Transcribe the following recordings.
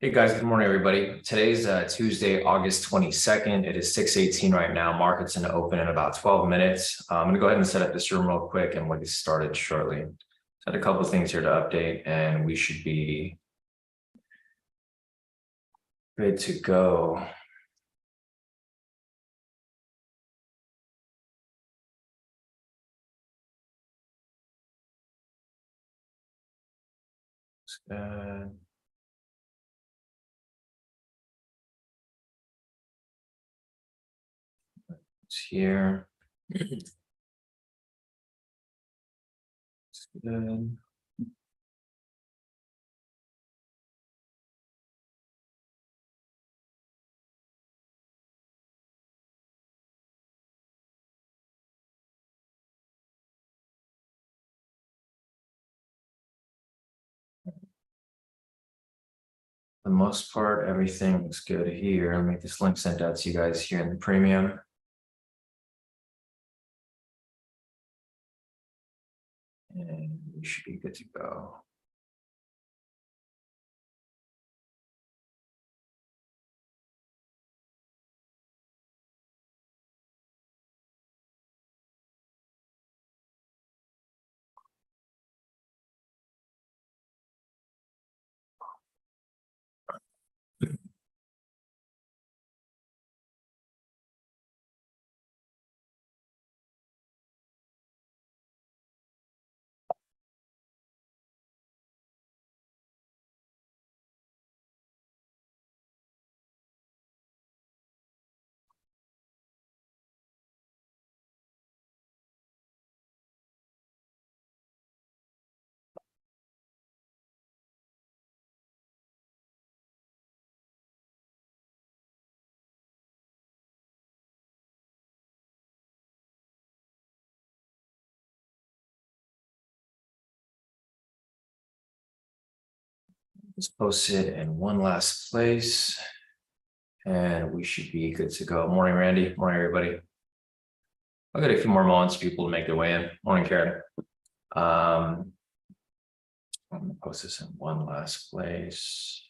Hey guys, good morning, everybody. Today's Tuesday, August 22nd. It is 6:18 right now. Market's going to open in about 12 minutes. I'm going to go ahead and set up this room real quick and we'll get started shortly. So I had a couple of things here to update and we should be good to go. It's here. It's good. For the most part, everything looks good here. I'll make this link sent out to you guys here in the premium. And we should be good to go. Let's post it in one last place. And we should be good to go. Morning, Randy. Morning, everybody. I'll get a few more moments for people to make their way in. Morning, Karen. I'm going to post this in one last place.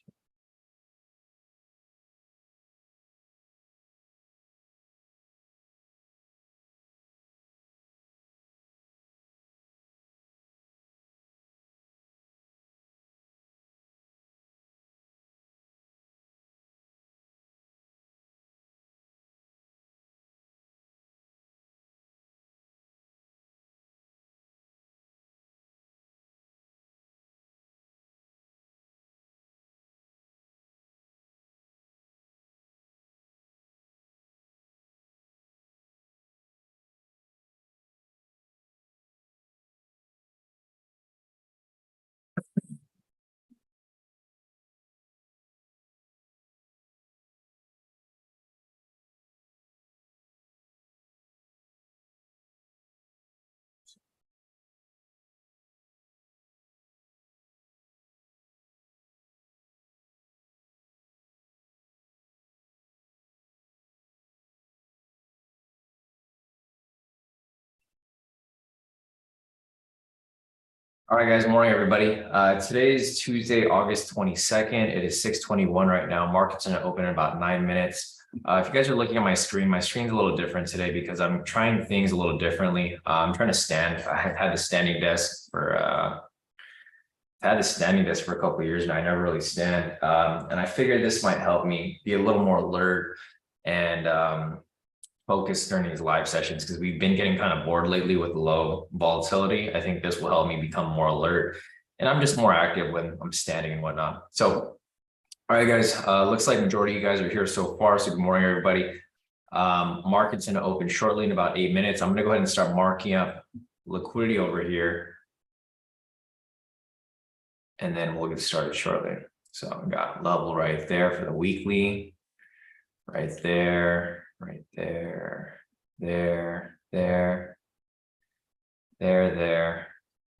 All right, guys. Morning, everybody. Today is Tuesday, August 22nd. It is 6:21 right now. Market's going to open in about 9 minutes. If you guys are looking at my screen's a little different today because I'm trying things a little differently. I'm trying to stand. I have had the standing desk for a couple of years now. I never really stand. And I figured this might help me be a little more alert and focused during these live sessions because we've been getting kind of bored lately with low volatility. I think this will help me become more alert and I'm just more active when I'm standing and whatnot. So, all right, guys, looks like majority of you guys are here so far. So good morning, everybody. Market's going to open shortly in about 8 minutes. I'm going to go ahead and start marking up liquidity over here. And then we'll get started shortly. So I've got level right there for the weekly, right there. Right there, there, and there.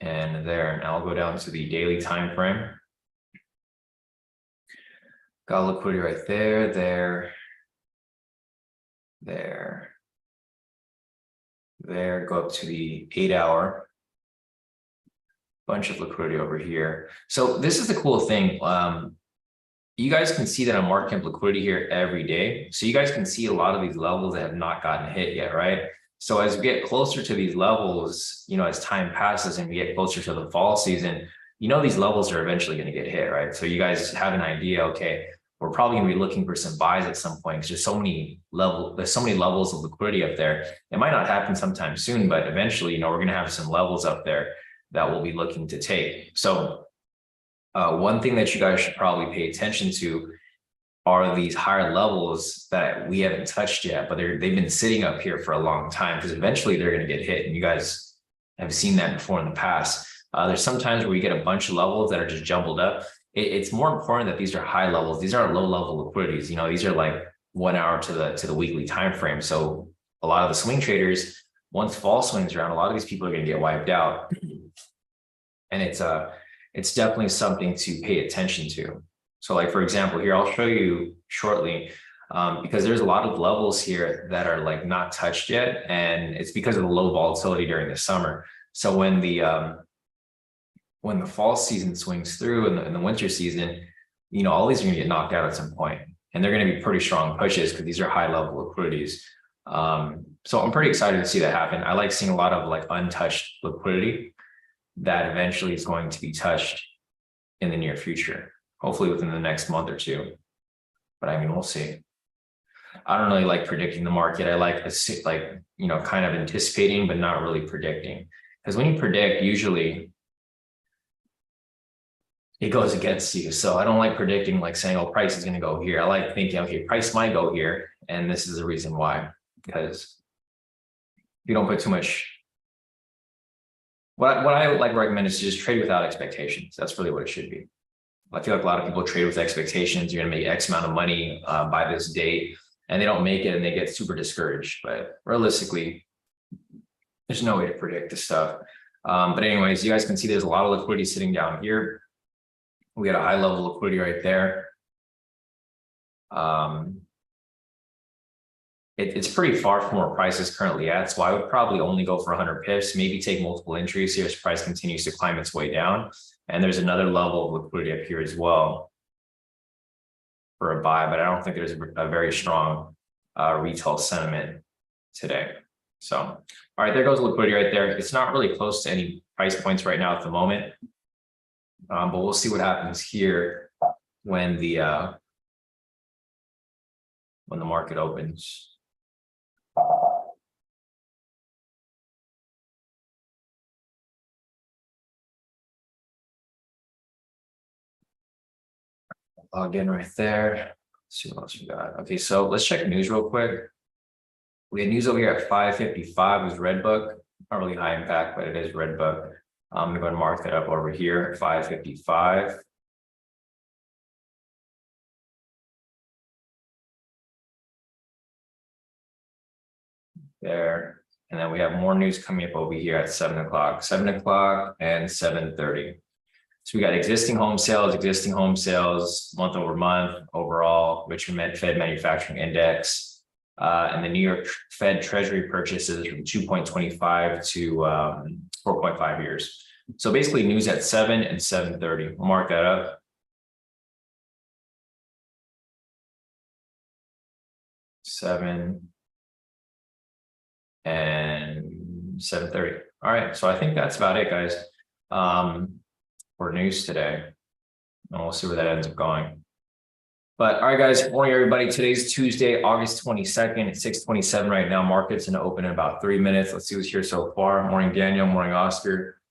And I'll go down to the daily time frame. Got liquidity right there, there. Go up to the 8-hour. Bunch of liquidity over here. So this is the cool thing. you guys can see that I'm marking up liquidity here every day. So you guys can see a lot of these levels that have not gotten hit yet, right? So as we get closer to these levels, as time passes and we get closer to the fall season, these levels are eventually going to get hit, right? So you guys have an idea, okay, we're probably going to be looking for some buys at some point because there's so many levels of liquidity up there. It might not happen sometime soon, but eventually, we're going to have some levels up there that we'll be looking to take. So one thing that you guys should probably pay attention to are these higher levels that we haven't touched yet, but they've been sitting up here for a long time because eventually they're going to get hit. And you guys have seen that before in the past. There's some times where we get a bunch of levels that are just jumbled up. It's more important that these are high levels. These aren't low level liquidities. These are like 1 hour to the weekly time frame. So a lot of the swing traders, once fall swings around, a lot of these people are going to get wiped out. And it's definitely something to pay attention to. So like, for example, here, I'll show you shortly, because there's a lot of levels here that are like not touched yet. And it's because of the low volatility during the summer. So when the fall season swings through and the winter season, all these are going to get knocked out at some point. And they're going to be pretty strong pushes because these are high level liquidities. So I'm pretty excited to see that happen. I like seeing a lot of like untouched liquidity that eventually is going to be touched in the near future, hopefully within the next month or two. But I mean, we'll see. I don't really like predicting the market. I like kind of anticipating, but not really predicting. Because when you predict, usually it goes against you. So I don't like predicting, like saying, oh, price is going to go here. I like thinking, okay, price might go here. And this is the reason why. Because if you don't put too much, what I like recommend is to just trade without expectations. That's really what it should be. I feel like a lot of people trade with expectations. You're going to make X amount of money by this date, and they don't make it and they get super discouraged. But realistically, there's no way to predict this stuff. But anyways, you guys can see there's a lot of liquidity sitting down here. We got a high level liquidity right there. It's pretty far from where price is currently at. So I would probably only go for 100 pips, maybe take multiple entries here as price continues to climb its way down. And there's another level of liquidity up here as well for a buy, but I don't think there's a very strong retail sentiment today. So, all right, there goes liquidity right there. It's not really close to any price points right now at the moment, but we'll see what happens here when the market opens. Log in right there. Let's see what else we got. Okay, so let's check news real quick. We had news over here at 5:55. It was Redbook. Not really high impact, but it is Redbook. I'm gonna go and mark that up over here at 5:55. There. And then we have more news coming up over here at 7 o'clock, 7 o'clock and 7:30. So we got existing home sales month over month overall, Richmond Fed Manufacturing Index, and the New York Fed Treasury purchases from 2.25 to 4.5 years. So basically news at 7 and 7:30. We'll mark that up. 7 and 7:30. All right, so I think that's about it, guys. For news today, and we'll see where that ends up going. But all right, guys, morning everybody. Today's Tuesday, August 22nd. It's 6:27 right now. Market's gonna open in about 3 minutes. Let's see what's here so far. Morning, Daniel. Morning, Oscar.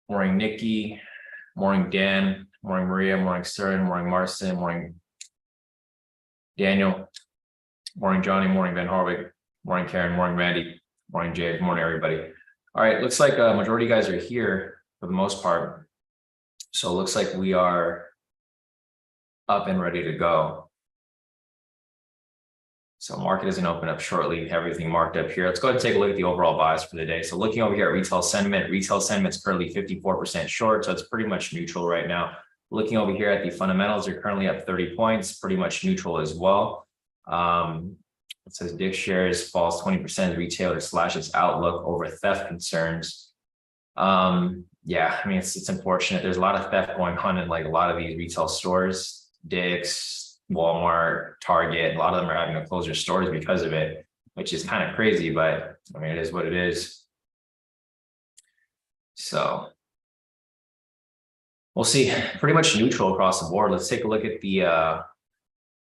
Morning, Nikki. Morning, Dan. Morning, Maria. Morning, Stern. Morning, Marston. Morning, Daniel. Morning, Johnny. Morning, Van Harwick. Morning, Karen. Morning, Randy. Morning, Jay. Good morning, everybody. All right, looks like a majority of you guys are here for the most part. So it looks like we are up and ready to go. So market is going to open up shortly. Everything marked up here. Let's go ahead and take a look at the overall bias for the day. So looking over here at retail sentiment is currently 54% short. So it's pretty much neutral right now. Looking over here at the fundamentals, are currently up 30 points, pretty much neutral as well. It says Dick shares falls 20%. Retailer slashes outlook over theft concerns. Yeah, I mean, it's unfortunate. There's a lot of theft going on in like a lot of these retail stores, Dick's, Walmart, Target. A lot of them are having to close their stores because of it, which is kind of crazy, but I mean, it is what it is. So we'll see. Pretty much neutral across the board. Let's take a look at the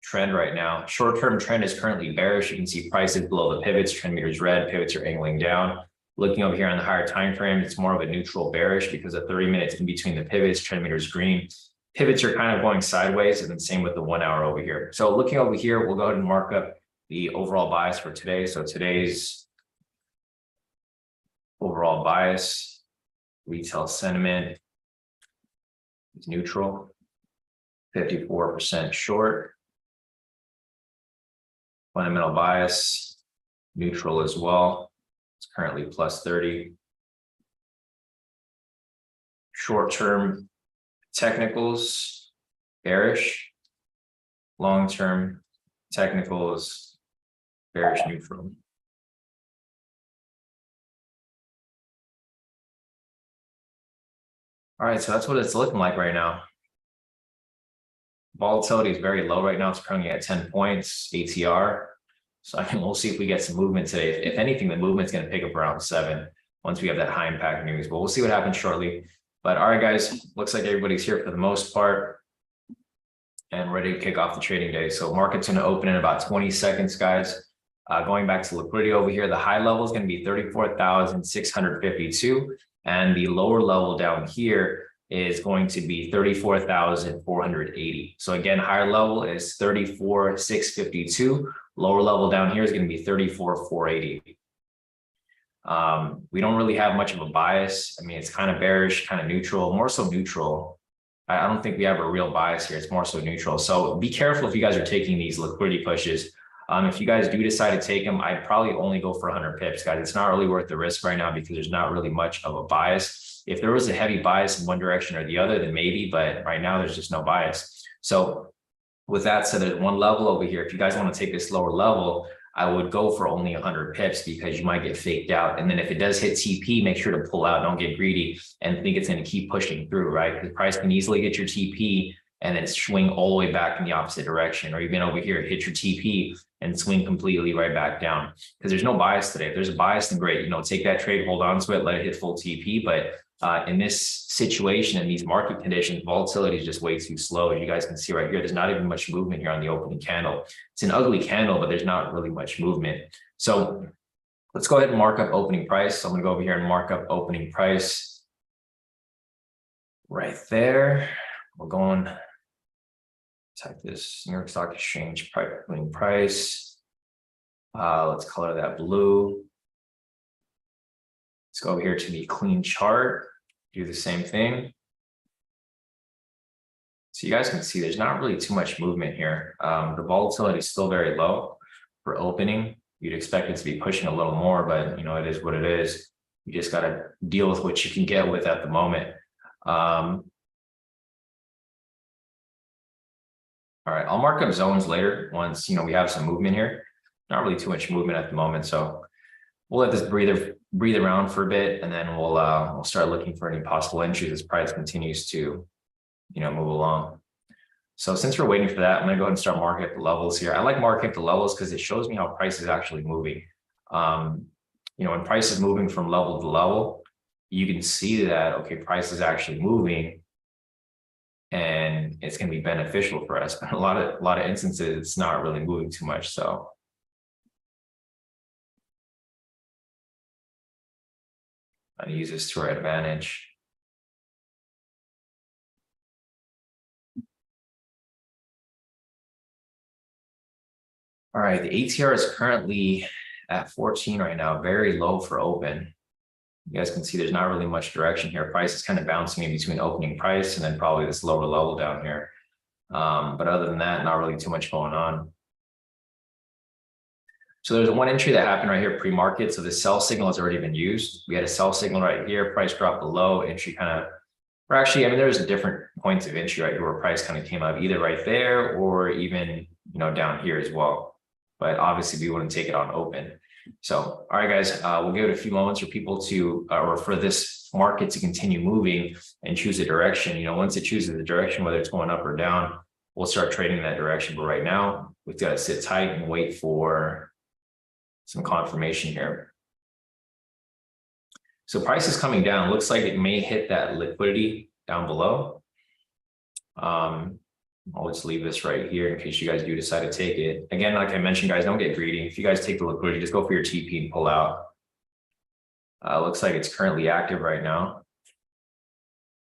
trend right now. Short-term trend is currently bearish. You can see prices below the pivots. Trend meter is red. Pivots are angling down. Looking over here on the higher time frame, it's more of a neutral bearish because the 30 minutes in between the pivots, trend meter is green. Pivots are kind of going sideways, and then same with the 1 hour over here. So looking over here, we'll go ahead and mark up the overall bias for today. So today's overall bias, retail sentiment is neutral, 54% short. Fundamental bias, neutral as well. It's currently plus 30. Short-term technicals, bearish. Long-term technicals, bearish neutral. All right, so that's what it's looking like right now. Volatility is very low right now. It's currently at 10 points, ATR. So I mean, we'll see if we get some movement today. If anything, the movement's going to pick up around 7 once we have that high impact news, but we'll see what happens shortly. But all right, guys, looks like everybody's here for the most part and ready to kick off the trading day. So market's going to open in about 20 seconds, guys. Going back to liquidity over here, the high level is going to be 34,652, and the lower level down here is going to be 34,480. So again, higher level is 34,652. Lower level down here is going to be 34,480. We don't really have much of a bias. I mean, it's kind of bearish, kind of neutral, more so neutral. I don't think we have a real bias here. It's more so neutral. So be careful if you guys are taking these liquidity pushes. If you guys do decide to take them, I'd probably only go for 100 pips, guys. It's not really worth the risk right now because there's not really much of a bias. If there was a heavy bias in one direction or the other, then maybe, but right now there's just no bias. So with that said, there's one level over here. If you guys want to take this lower level, I would go for only 100 pips because you might get faked out. And then if it does hit TP, make sure to pull out. Don't get greedy and think it's going to keep pushing through, right? Because price can easily get your TP and then swing all the way back in the opposite direction, or even over here, hit your TP and swing completely right back down. Because there's no bias today. If there's a bias, then great. Take that trade, hold on to it, let it hit full TP. But in this situation, in these market conditions, volatility is just way too slow. As you guys can see right here, there's not even much movement here on the opening candle. It's an ugly candle, but there's not really much movement. So let's go ahead and mark up opening price. So I'm going to go over here and mark up opening price right there. We're going to type this New York Stock Exchange opening price. Let's color that blue. Let's go over here to the clean chart. Do the same thing. So you guys can see there's not really too much movement here. The volatility is still very low for opening. You'd expect it to be pushing a little more, but it is what it is. You just got to deal with what you can get with at the moment. All right, I'll mark up zones later once we have some movement here. Not really too much movement at the moment, so we'll let this breathe around for a bit, and then we'll start looking for any possible entries as price continues to move along. So since we're waiting for that, I'm going to go ahead and start marking up the levels here. I like marking up the levels because it shows me how price is actually moving. When price is moving from level to level, you can see that price is actually moving, and it's going to be beneficial for us. But a lot of instances, it's not really moving too much. So I'm going to use this to our advantage. All right, the ATR is currently at 14 right now, very low for open. You guys can see there's not really much direction here. Price is kind of bouncing in between opening price and then probably this lower level down here. But other than that, not really too much going on. So there's one entry that happened right here pre-market. So the sell signal has already been used. We had a sell signal right here, price dropped below, entry there's different points of entry right here where price kind of came up either right there or even, down here as well. But obviously we wouldn't take it on open. So, all right, guys, we'll give it a few moments for people to, or for this market to continue moving and choose a direction. You know, once it chooses the direction, whether it's going up or down, we'll start trading in that direction. But right now, we've got to sit tight and wait for some confirmation here. So price is coming down. Looks like it may hit that liquidity down below. I'll just leave this right here in case you guys do decide to take it. Again, like I mentioned, guys, don't get greedy. If you guys take the liquidity, just go for your TP and pull out. Looks like it's currently active right now.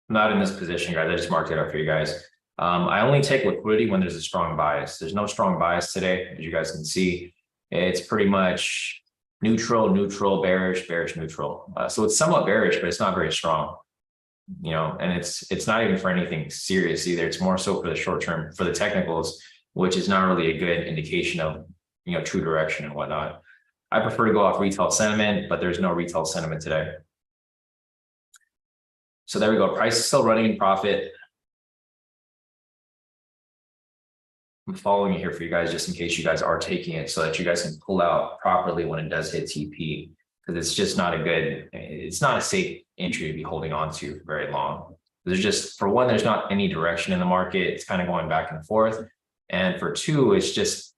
I'm not in this position, guys. I just marked it up for you guys. I only take liquidity when there's a strong bias. There's no strong bias today, as you guys can see. It's pretty much neutral, neutral, bearish, bearish, neutral. So it's somewhat bearish, but it's not very strong. You know, and it's not even for anything serious either. It's more so for the short term, for the technicals, which is not really a good indication of, you know, true direction and whatnot. I prefer to go off retail sentiment, but there's no retail sentiment today. So there we go. Price is still running in profit. I'm following it here for you guys just in case you guys are taking it so that you guys can pull out properly when it does hit TP. Because it's just not a good, it's not a safe entry to be holding on to for very long. There's just, for one, there's not any direction in the market. It's kind of going back and forth. And for two, it's just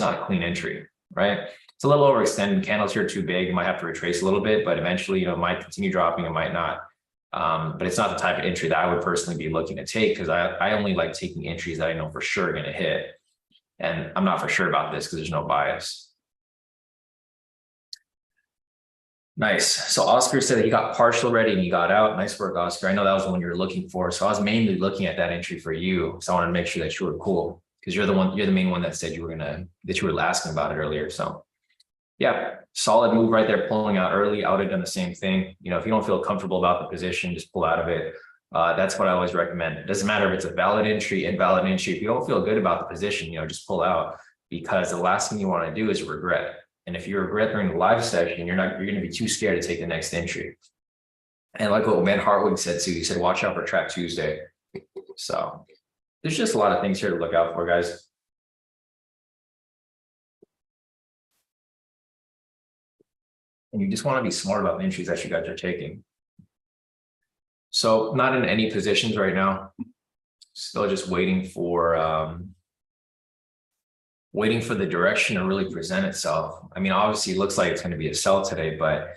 not a clean entry, right? It's a little overextended. Candles here are too big. You might have to retrace a little bit, but eventually, you know, it might continue dropping, it might not. But it's not the type of entry that I would personally be looking to take because I only like taking entries that I know for sure are going to hit. And I'm not for sure about this because there's no bias. Nice. So Oscar said that he got partial ready and he got out. Nice work, Oscar. I know that was the one you were looking for. So I was mainly looking at that entry for you. So I wanted to make sure that you were cool because you're the main one that said you were asking about it earlier. So yeah, solid move right there, pulling out early. I would have done the same thing. You know, if you don't feel comfortable about the position, just pull out of it. That's what I always recommend. It doesn't matter if it's a valid entry, invalid entry. If you don't feel good about the position, you know, just pull out because the last thing you want to do is regret. And if you regret during the live session, you're going to be too scared to take the next entry. And like what Ben Hartwig said too, he said, watch out for Trap Tuesday. So there's just a lot of things here to look out for, guys. And you just want to be smart about the entries that you guys are taking. So not in any positions right now. Still just waiting for the direction to really present itself. I mean, obviously it looks like it's going to be a sell today, but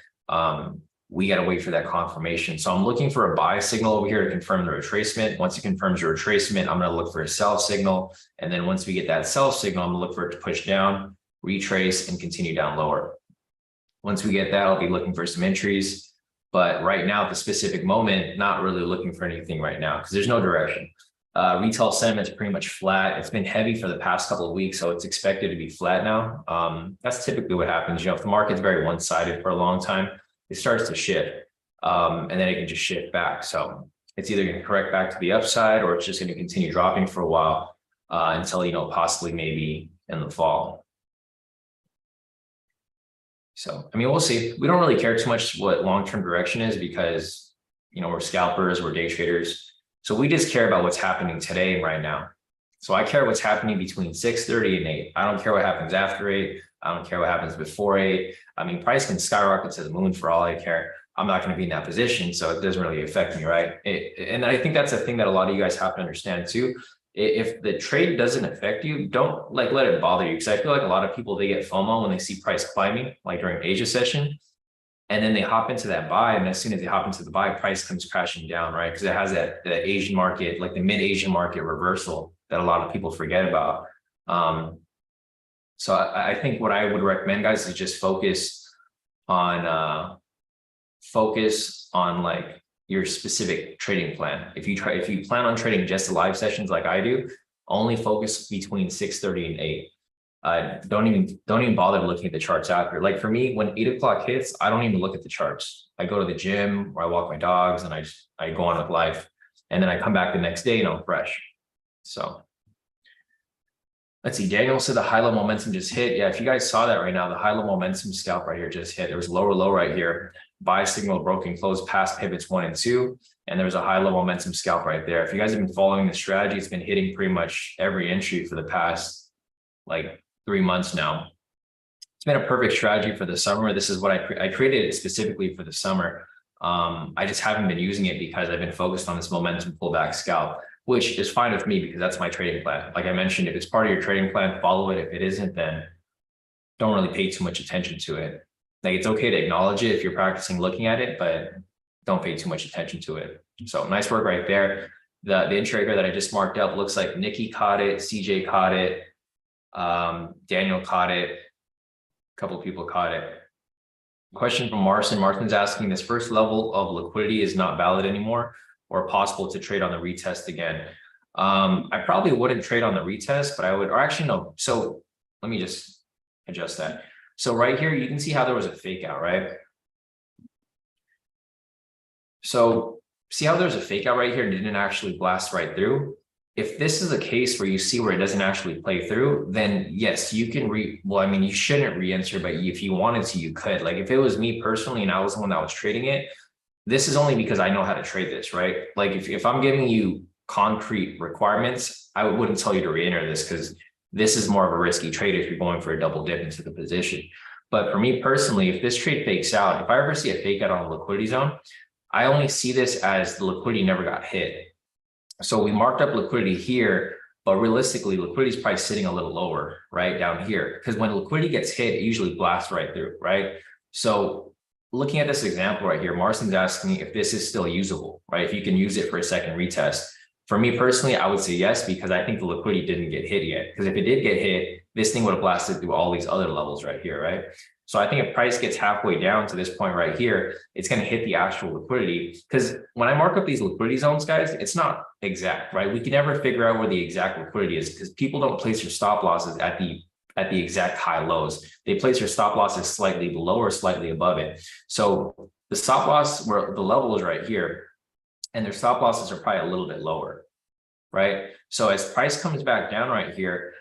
we got to wait for that confirmation. So I'm looking for a buy signal over here to confirm the retracement. Once it confirms your retracement, I'm going to look for a sell signal. And then once we get that sell signal, I'm going to look for it to push down, retrace, and continue down lower. Once we get that, I'll be looking for some entries. But right now, at the specific moment, not really looking for anything right now because there's no direction. Retail sentiment's pretty much flat. It's been heavy for the past couple of weeks, so it's expected to be flat now. That's typically what happens. You know, if the market's very one-sided for a long time, it starts to shift, and then it can just shift back. So it's either going to correct back to the upside, or it's just going to continue dropping for a while until, you know, possibly maybe in the fall. So, I mean, we'll see. We don't really care too much what long-term direction is because, you know, we're scalpers, we're day traders. So we just care about what's happening today and right now. So I care what's happening between 6:30 and 8. I don't care what happens after 8. I don't care what happens before 8. I mean, price can skyrocket to the moon for all I care. I'm not going to be in that position, so it doesn't really affect me, right? And I think that's a thing that a lot of you guys have to understand too. If the trade doesn't affect you, don't like let it bother you. Because I feel like a lot of people, they get FOMO when they see price climbing, like during Asia session. And then they hop into that buy, and as soon as they hop into the buy, price comes crashing down, right? Because it has that Asian market, like the mid-Asian market reversal that a lot of people forget about. So I think what I would recommend, guys, is just focus on like your specific trading plan. If you plan on trading just the live sessions like I do, only focus between 6:30 and 8. Don't even bother looking at the charts after. Like for me, when 8 o'clock hits, I don't even look at the charts. I go to the gym or I walk my dogs and I go on with life. And then I come back the next day and I'm fresh. So let's see. Daniel said the high-low momentum just hit. Yeah, if you guys saw that right now, the high-low momentum scalp right here just hit. There was lower low right here. Buy signal broken, closed past pivots 1 and 2. And there was a high-low momentum scalp right there. If you guys have been following the strategy, it's been hitting pretty much every entry for the past like 3 months now. It's been a perfect strategy for the summer. This is what I created it specifically for the summer. I just haven't been using it because I've been focused on this momentum pullback scalp, which is fine with me because that's my trading plan. Like I mentioned, if it's part of your trading plan, follow it. If it isn't, then don't really pay too much attention to it. Like it's okay to acknowledge it if you're practicing looking at it, but don't pay too much attention to it. So nice work right there. The intrader that I just marked up looks like Nikki caught it, CJ caught it, Daniel caught it, a couple of people caught it. Question from Marcin. Marcin's asking, this first level of liquidity is not valid anymore or possible to trade on the retest again? I probably wouldn't trade on the retest, but I would, or actually no. So let me just adjust that. So right here, you can see how there was a fake out, right? So see how there's a fake out right here and it didn't actually blast right through? If this is a case where you see where it doesn't actually play through, then yes, you can well, I mean, you shouldn't re-enter, but if you wanted to, you could. Like if it was me personally and I was the one that was trading it, this is only because I know how to trade this, right? Like if I'm giving you concrete requirements, I wouldn't tell you to re-enter this because this is more of a risky trade if you're going for a double dip into the position. But for me personally, if this trade fakes out, if I ever see a fake out on the liquidity zone, I only see this as the liquidity never got hit. So we marked up liquidity here, but realistically, liquidity is probably sitting a little lower, right down here. Because when liquidity gets hit, it usually blasts right through, right? So looking at this example right here, Marcin's asking if this is still usable, right? If you can use it for a second retest. For me personally, I would say yes, because I think the liquidity didn't get hit yet. Because if it did get hit, this thing would have blasted through all these other levels right here, right? So I think if price gets halfway down to this point right here, it's going to hit the actual liquidity. Because when I mark up these liquidity zones, guys, it's not exact, right? We can never figure out where the exact liquidity is because people don't place their stop losses at the exact high lows. They place their stop losses slightly below or slightly above it. So the stop loss where the level is right here, and their stop losses are probably a little bit lower, right? So as price comes back down right here,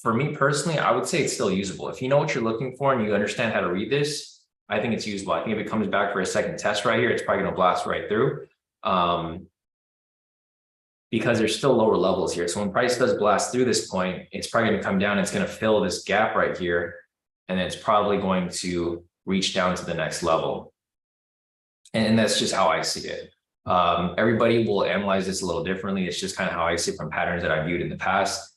for me personally, I would say it's still usable. If you know what you're looking for and you understand how to read this, I think it's usable. I think if it comes back for a second test right here, it's probably going to blast right through because there's still lower levels here. So when price does blast through this point, it's probably going to come down. It's going to fill this gap right here, and it's probably going to reach down to the next level. And that's just how I see it. Everybody will analyze this a little differently. It's just kind of how I see it from patterns that I viewed in the past.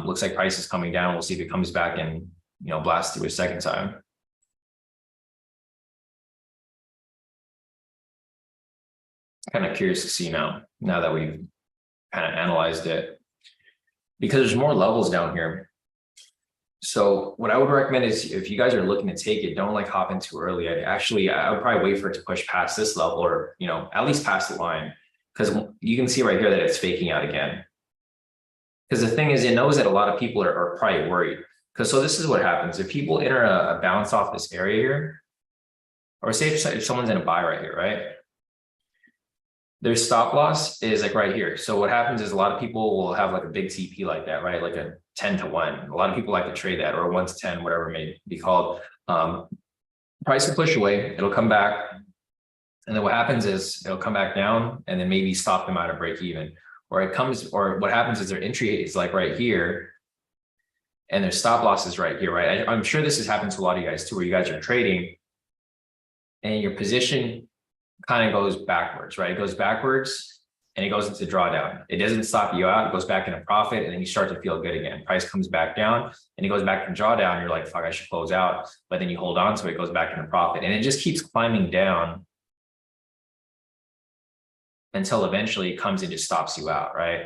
Looks like price is coming down. We'll see if it comes back and, blasts through a second time. Kind of curious to see now that we've kind of analyzed it, because there's more levels down here. So what I would recommend is if you guys are looking to take it, don't like hop in too early. I would probably wait for it to push past this level or, at least past the line, because you can see right here that it's faking out again. Because the thing is, it knows that a lot of people are probably worried. Because so this is what happens. If people enter a bounce off this area here, or say if someone's in a buy right here, right? Their stop loss is like right here. So what happens is a lot of people will have like a big TP like that, right? Like a 10 to 1. A lot of people like to trade that, or 1 to 10, whatever it may be called. Price will push away, it'll come back. And then what happens is it'll come back down and then maybe stop them out of break even. Or what happens is their entry is like right here and their stop loss is right here, right? I'm sure this has happened to a lot of you guys too, where you guys are trading and your position kind of goes backwards, right? It goes backwards and it goes into drawdown. It doesn't stop you out. It goes back into profit and then you start to feel good again. Price comes back down and it goes back to drawdown. You're like, fuck, I should close out. But then you hold on to it, it goes back into profit. And it just keeps climbing down until eventually it comes and just stops you out, right?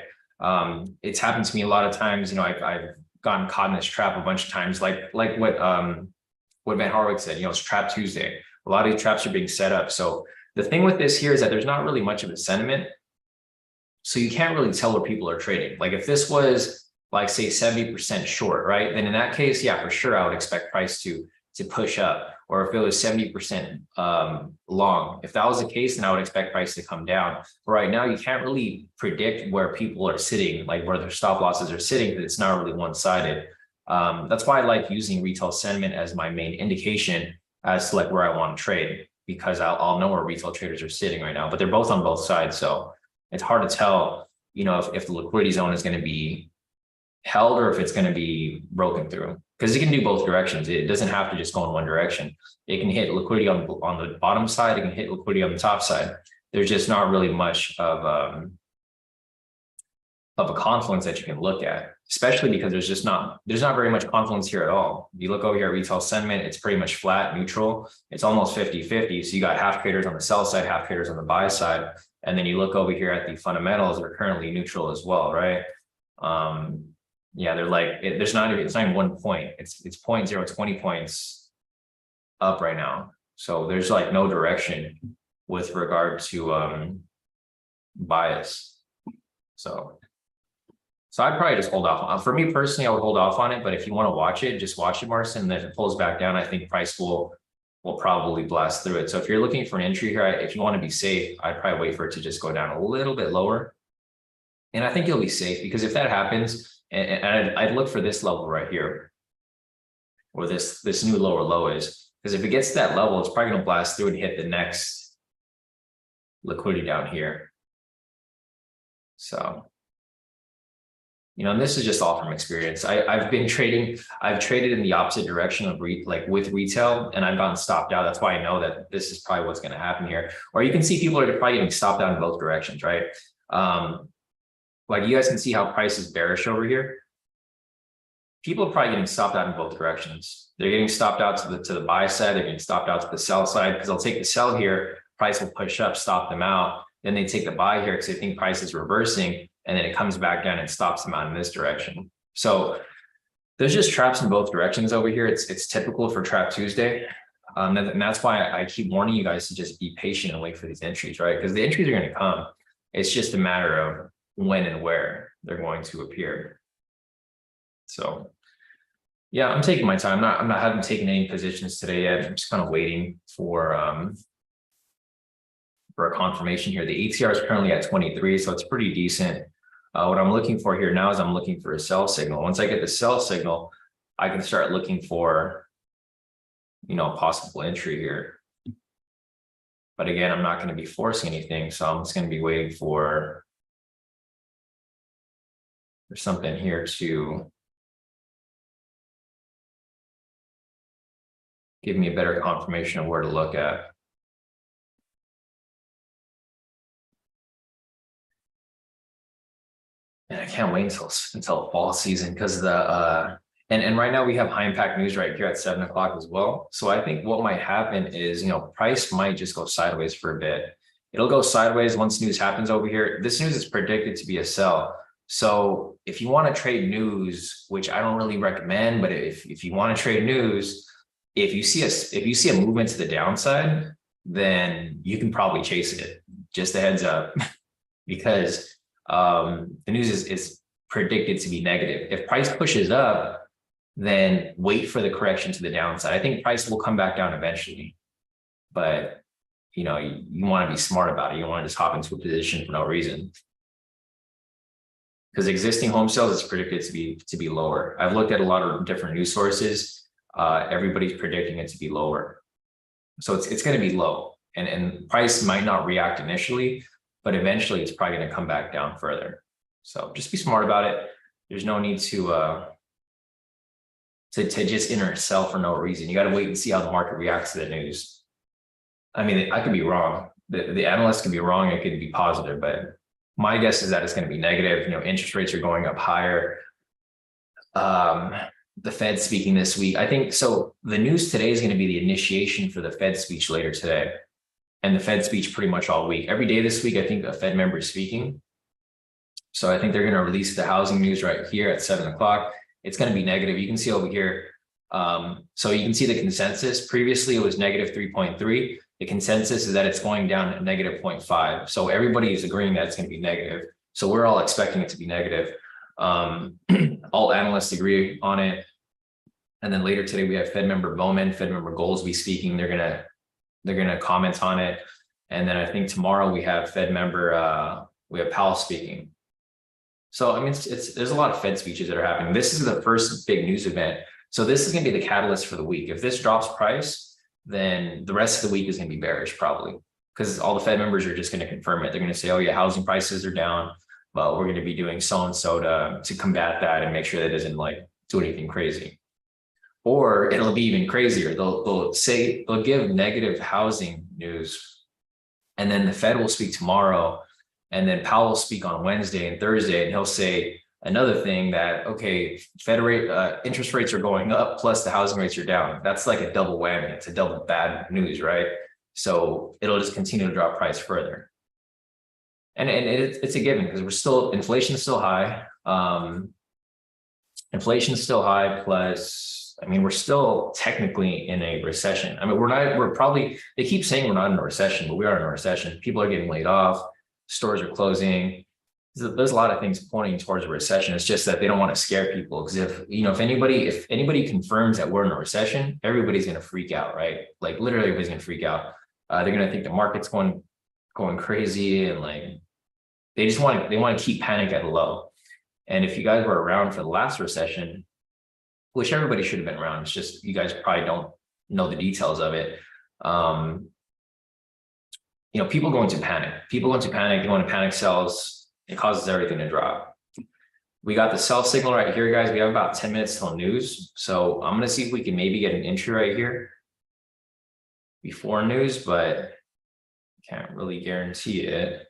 It's happened to me a lot of times. I've gotten caught in this trap a bunch of times, like what Van Harwick said, it's Trap Tuesday. A lot of these traps are being set up. So the thing with this here is that there's not really much of a sentiment. So you can't really tell where people are trading. Like if this was like say 70% short, right? Then in that case, yeah, for sure, I would expect price to push up. Or if it was 70% long, if that was the case, then I would expect price to come down. But right now, you can't really predict where people are sitting, like where their stop losses are sitting, because it's not really one-sided. That's why I like using retail sentiment as my main indication as to like where I want to trade, because I'll know where retail traders are sitting right now, but they're both on both sides. So it's hard to tell, if the liquidity zone is going to be held or if it's going to be broken through, because it can do both directions. It doesn't have to just go in one direction. It can hit liquidity on the bottom side. It can hit liquidity on the top side. There's just not really much of a confluence that you can look at, especially because there's not very much confluence here at all. If you look over here at retail sentiment, it's pretty much flat, neutral. It's almost 50-50. So you got half traders on the sell side, half traders on the buy side. And then you look over here at the fundamentals, they're currently neutral as well, right? Yeah, they're like, it's not even 1 point. It's 0.020 points up right now. So there's like no direction with regard to bias. So I'd probably just hold off. For me personally, I would hold off on it. But if you want to watch it, just watch it, Marcin. And then if it pulls back down, I think price will probably blast through it. So if you're looking for an entry here, if you want to be safe, I'd probably wait for it to just go down a little bit lower. And I think you'll be safe, because if that happens, and I'd look for this level right here, where this new lower low is, because if it gets to that level, it's probably going to blast through and hit the next liquidity down here. So, you know, and this is just all from experience. I've traded in the opposite direction of with retail, and I've gotten stopped out. That's why I know that this is probably what's going to happen here. Or you can see people are probably getting stopped out in both directions, right? Like you guys can see how price is bearish over here. People are probably getting stopped out in both directions. They're getting stopped out to the buy side. They're getting stopped out to the sell side, because they'll take the sell here, price will push up, stop them out. Then they take the buy here because they think price is reversing, and then it comes back down and stops them out in this direction. So there's just traps in both directions over here. It's typical for Trap Tuesday. And that's why I keep warning you guys to just be patient and wait for these entries, right? Because the entries are going to come. It's just a matter of when and where they're going to appear. So yeah, I'm taking my time. I haven't taken any positions today yet. I'm just kind of waiting for a confirmation here. The ATR is currently at 23, so it's pretty decent. What I'm looking for here now is I'm looking for a sell signal. Once I get the sell signal, I can start looking for, you know, a possible entry here. But again, I'm not going to be forcing anything, so I'm just going to be waiting for something here to give me a better confirmation of where to look at. And I can't wait until fall season, because and right now we have high impact news right here at 7 o'clock as well. So I think what might happen is, you know, price might just go sideways for a bit. It'll go sideways once news happens over here. This news is predicted to be a sell. So if you want to trade news, which I don't really recommend, but if you want to trade news, if you see a movement to the downside, then you can probably chase it. Just a heads up, because the news is predicted to be negative. If price pushes up, then wait for the correction to the downside. I think price will come back down eventually, but you know, you want to be smart about it. You don't want to just hop into a position for no reason, because existing home sales is predicted to be lower. I've looked at a lot of different news sources. Everybody's predicting it to be lower, so it's going to be low, and price might not react initially, but eventually it's probably going to come back down further. So just be smart about it. There's no need to just enter sell for no reason. You got to wait and see how the market reacts to the news. I mean, I could be wrong. The analyst could be wrong. It could be positive, but my guess is that it's going to be negative. You know, interest rates are going up higher. The Fed speaking this week, I think. So the news today is going to be the initiation for the Fed speech later today, and the Fed speech pretty much all week. Every day this week, I think a Fed member is speaking. So I think they're going to release the housing news right here at 7 o'clock. It's going to be negative. You can see over here. So you can see the consensus. Previously, it was negative 3.3. The consensus is that it's going down at negative 0.5. So everybody is agreeing that it's going to be negative. So we're all expecting it to be negative. All analysts agree on it. And then later today, we have Fed member Bowman, Fed member Goolsbee speaking. They're gonna comment on it. And then I think tomorrow we have Fed member we have Powell speaking. So I mean, there's a lot of Fed speeches that are happening. This is the first big news event. So this is going to be the catalyst for the week. If this drops price, then the rest of the week is going to be bearish probably, because all the Fed members are just going to confirm it. They're going to say, oh yeah, housing prices are down, but we're going to be doing so and so to combat that and make sure that it doesn't like do anything crazy. Or it'll be even crazier. They'll give negative housing news, and then the Fed will speak tomorrow, and then Powell will speak on Wednesday and Thursday, and he'll say another thing that, okay, Fed rate interest rates are going up, plus the housing rates are down. That's like a double whammy. It's a double bad news, right? So it'll just continue to drop price further. And it's a given because inflation is still high. Inflation is still high, plus, I mean, we're still technically in a recession. I mean, they keep saying we're not in a recession, but we are in a recession. People are getting laid off, stores are closing. There's a lot of things pointing towards a recession. It's just that they don't want to scare people, because if anybody confirms that we're in a recession, everybody's going to freak out, right? Like literally everybody's going to freak out. They're going to think the market's going crazy, and like they want to keep panic at a low. And if you guys were around for the last recession, which everybody should have been around, it's just you guys probably don't know the details of it. People go into panic. They go into panic sells. It causes everything to drop. We got the sell signal right here, guys. We have about 10 minutes till news. So I'm going to see if we can maybe get an entry right here before news, but can't really guarantee it.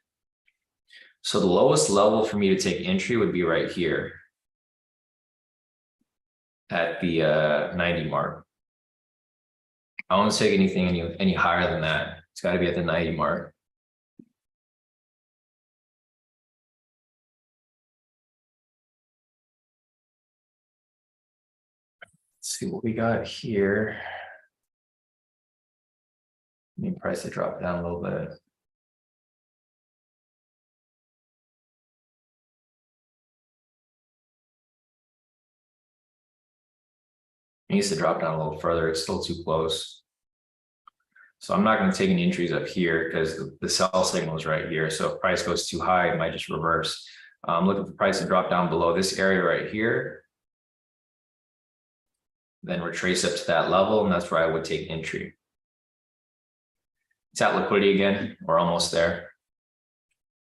So the lowest level for me to take entry would be right here at the 90 mark. I won't take anything any higher than that. It's got to be at the 90 mark. Let's see what we got here. I need price to drop down a little bit. It needs to drop down a little further. It's still too close. So I'm not going to take any entries up here because the sell signal is right here. So if price goes too high, it might just reverse. I'm looking for price to drop down below this area right here, then retrace up to that level, and that's where I would take entry. It's at liquidity again. We're almost there.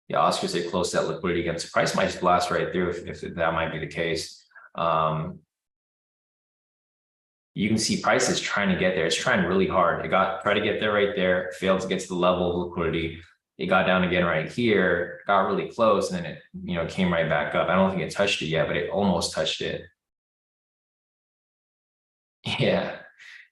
Yeah, Oscar said close to that liquidity again. So price might just blast right through if that might be the case. You can see price is trying to get there. It's trying really hard. It tried to get there right there, failed to get to the level of liquidity. It got down again right here, got really close, and then it came right back up. I don't think it touched it yet, but it almost touched it. Yeah.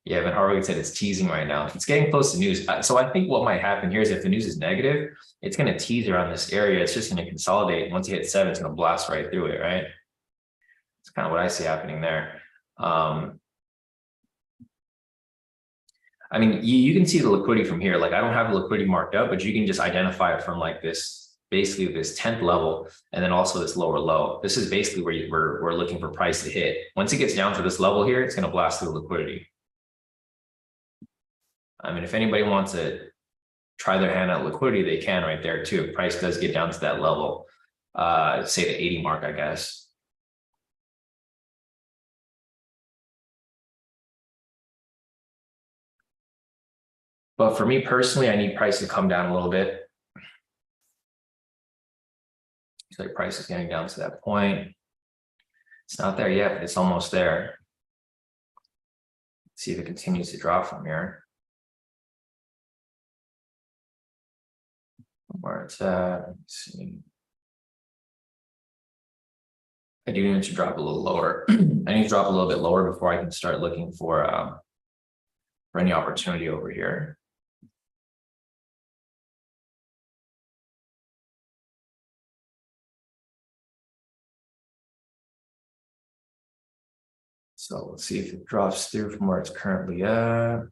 Yeah, Evan Harwood said it's teasing right now. It's getting close to news. So I think what might happen here is if the news is negative, it's going to tease around this area. It's just going to consolidate. Once you hit 7, it's going to blast right through it, right? It's kind of what I see happening there. I mean, you can see the liquidity from here. Like I don't have the liquidity marked up, but you can just identify it from like this, basically this 10th level, and then also this lower low. This is basically where we're looking for price to hit. Once it gets down to this level here, it's going to blast through liquidity. I mean, if anybody wants to try their hand at liquidity, they can right there too. If price does get down to that level, say the 80 mark, I guess. But for me personally, I need price to come down a little bit. So like price is getting down to that point. It's not there yet, but it's almost there. Let's see if it continues to drop from here. Where it's at, let's see. I do need to drop a little lower. I need to drop a little bit lower before I can start looking for any opportunity over here. So let's see if it drops through from where it's currently at.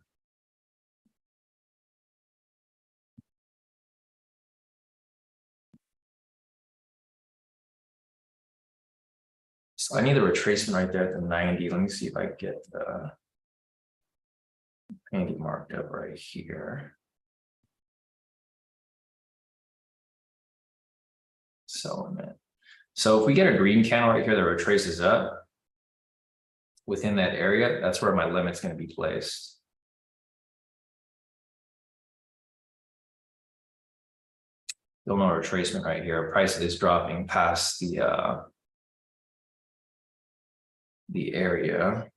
So I need a retracement right there at the 90. Let me see if I get the 90 marked up right here. So if we get a green candle right here that retraces up within that area, that's where my limit's going to be placed. You'll know retracement right here. Price is dropping past the area.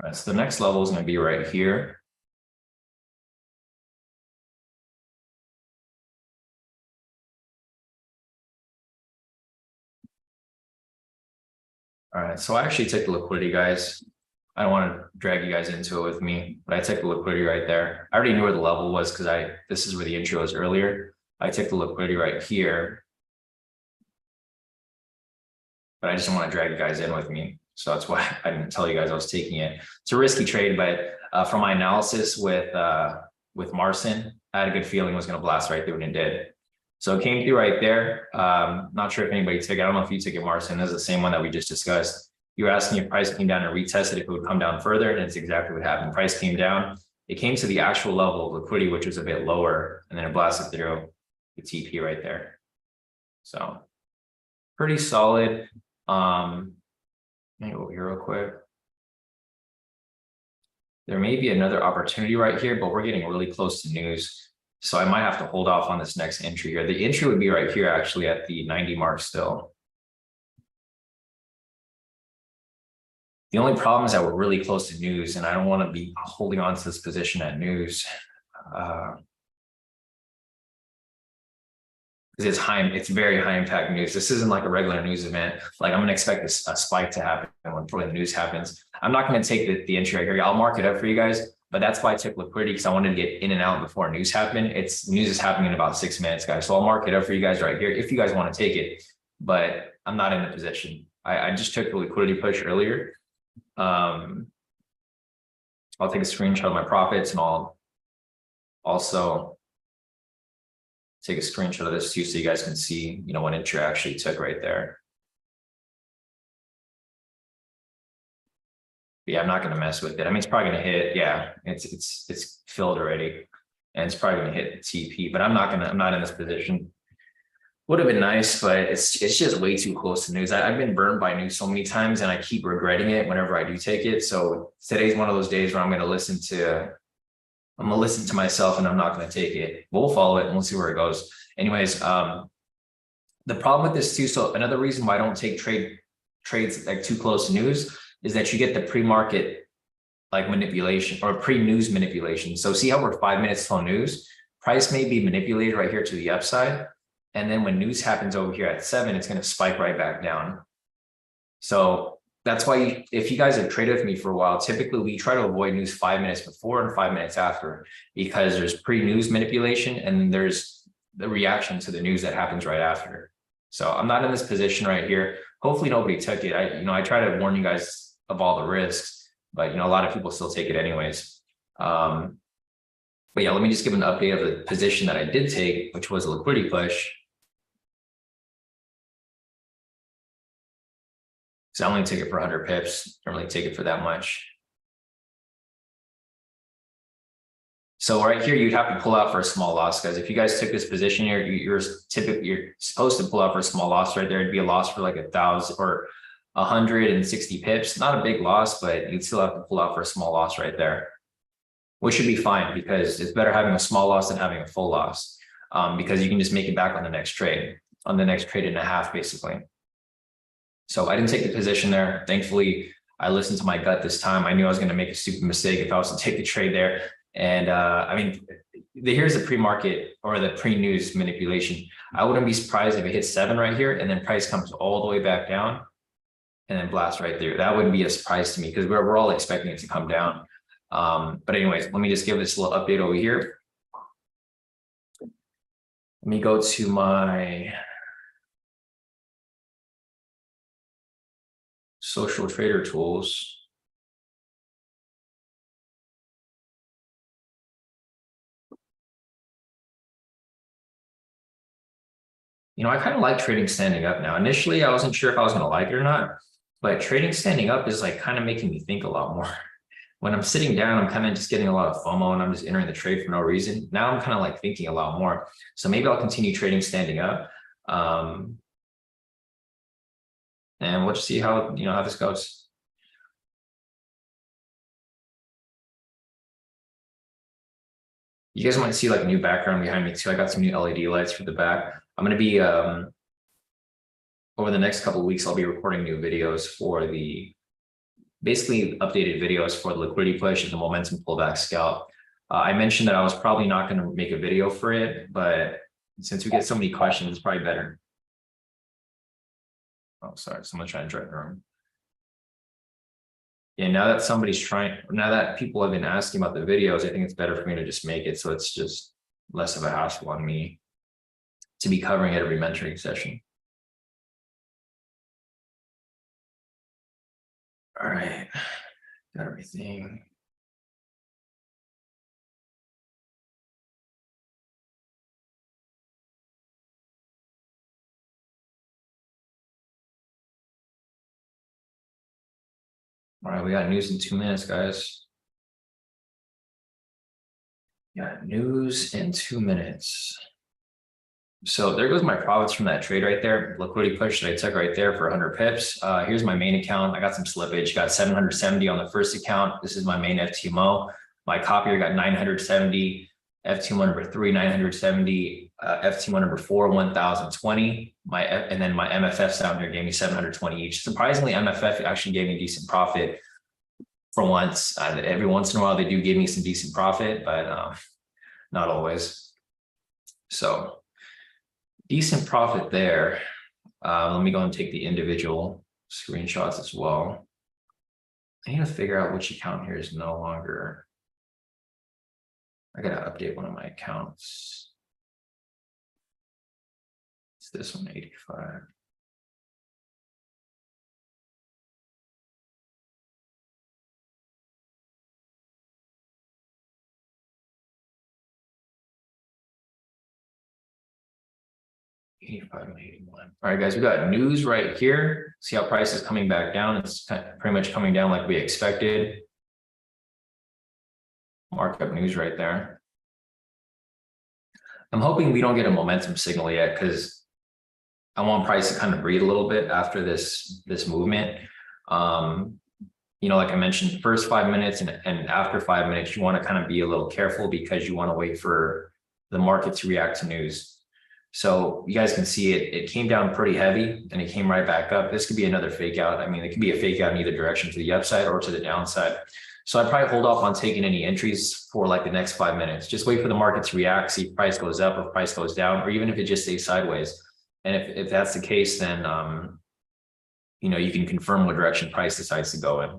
All right, so the next level is going to be right here. All right, so I actually took the liquidity, guys. I don't want to drag you guys into it with me, but I took the liquidity right there. I already knew where the level was because this is where the intro was earlier. I took the liquidity right here, but I just don't want to drag you guys in with me. So that's why I didn't tell you guys I was taking it. It's a risky trade, but from my analysis with Marcin, I had a good feeling it was going to blast right through, and it did. So it came through right there. Not sure if anybody took it. I don't know if you took it, Marcin. This is the same one that we just discussed. You were asking if price came down and retested, if it would come down further, and it's exactly what happened. Price came down. It came to the actual level of liquidity, which was a bit lower, and then it blasted through the TP right there. So pretty solid. Let me go here real quick. There may be another opportunity right here, but we're getting really close to news. So I might have to hold off on this next entry here. The entry would be right here, actually, at the 90 mark still. The only problem is that we're really close to news, and I don't want to be holding on to this position at news. Because it's very high impact news. This isn't like a regular news event. Like, I'm going to expect a spike to happen when the news happens. I'm not going to take the entry right here. I'll mark it up for you guys, but that's why I took liquidity, because I wanted to get in and out before news happened. News is happening in about 6 minutes, guys. So I'll mark it up for you guys right here if you guys want to take it, but I'm not in the position. I just took the liquidity push earlier. I'll take a screenshot of my profits, and I'll also take a screenshot of this too, so you guys can see, what entry I actually took right there. But yeah, I'm not going to mess with it. I mean, it's probably going to hit. Yeah, it's filled already, and it's probably going to hit the TP. But I'm not in this position. Would have been nice, but it's just way too close to news. I've been burned by news so many times, and I keep regretting it whenever I do take it. So today's one of those days where I'm going to listen to myself, and I'm not going to take it. We'll follow it and we'll see where it goes. Anyways, the problem with this too. So another reason why I don't take trades like too close to news is that you get the pre-market like manipulation or pre-news manipulation. So see how we're 5 minutes till news, price may be manipulated right here to the upside. And then when news happens over here at 7, it's going to spike right back down. So that's why if you guys have traded with me for a while, typically we try to avoid news 5 minutes before and 5 minutes after, because there's pre-news manipulation and there's the reaction to the news that happens right after. So I'm not in this position right here. Hopefully nobody took it. I try to warn you guys of all the risks, but a lot of people still take it anyways. But yeah, let me just give an update of the position that I did take, which was a liquidity push. So I only take it for 100 pips. Don't really take it for that much. So right here, you'd have to pull out for a small loss, guys. If you guys took this position here, you're supposed to pull out for a small loss right there. It'd be a loss for like 1,000 or 160 pips. Not a big loss, but you'd still have to pull out for a small loss right there, which should be fine, because it's better having a small loss than having a full loss, because you can just make it back on the next trade and a half, basically. So I didn't take the position there. Thankfully, I listened to my gut this time. I knew I was going to make a stupid mistake if I was to take the trade there. And I mean, here's the pre-market or the pre-news manipulation. I wouldn't be surprised if it hits 7 right here, and then price comes all the way back down and then blast right through. That wouldn't be a surprise to me, because we're all expecting it to come down. But anyways, let me just give this a little update over here. Let me go to my social trader tools. I kind of like trading standing up now. Initially, I wasn't sure if I was going to like it or not, but trading standing up is like kind of making me think a lot more. When I'm sitting down, I'm kind of just getting a lot of FOMO and I'm just entering the trade for no reason. Now I'm kind of like thinking a lot more. So maybe I'll continue trading standing up. And we'll just see how this goes. You guys might see like a new background behind me too. I got some new LED lights for the back. I'm going to be, over the next couple of weeks, I'll be recording new videos for the basically updated videos for the liquidity push and the momentum pullback scalp. I mentioned that I was probably not going to make a video for it, but since we get so many questions, it's probably better. Oh, sorry, someone's trying to join the room. Yeah, now that people have been asking about the videos, I think it's better for me to just make it so it's just less of a hassle on me to be covering it every mentoring session. All right, got everything. All right, we got news in 2 minutes, guys. Yeah, news in 2 minutes. So there goes my profits from that trade right there. Liquidity push that I took right there for 100 pips. Here's my main account. I got some slippage. Got 770 on the first account. This is my main FTMO. My copier got 970. FTMO number 3, 970. FTMO number 4, 1020. And then my MFFs down here gave me 720 each. Surprisingly, MFF actually gave me a decent profit for once. Every once in a while, they do give me some decent profit, but not always. So decent profit there. Let me go and take the individual screenshots as well. I need to figure out which account here is no longer. I gotta update one of my accounts. It's this one, 85. $85 and $81. All right, guys, we got news right here. See how price is coming back down. It's pretty much coming down like we expected. Markup news right there. I'm hoping we don't get a momentum signal yet because I want price to kind of breathe a little bit after this movement. Like I mentioned, first 5 minutes and after 5 minutes, you want to kind of be a little careful because you want to wait for the market to react to news. So you guys can see it came down pretty heavy and it came right back up. This could be another fake out. I mean, it could be a fake out in either direction, to the upside or to the downside. So I'd probably hold off on taking any entries for like the next 5 minutes. Just wait for the market to react, see if price goes up, if price goes down, or even if it just stays sideways. And if that's the case, then you can confirm what direction price decides to go in.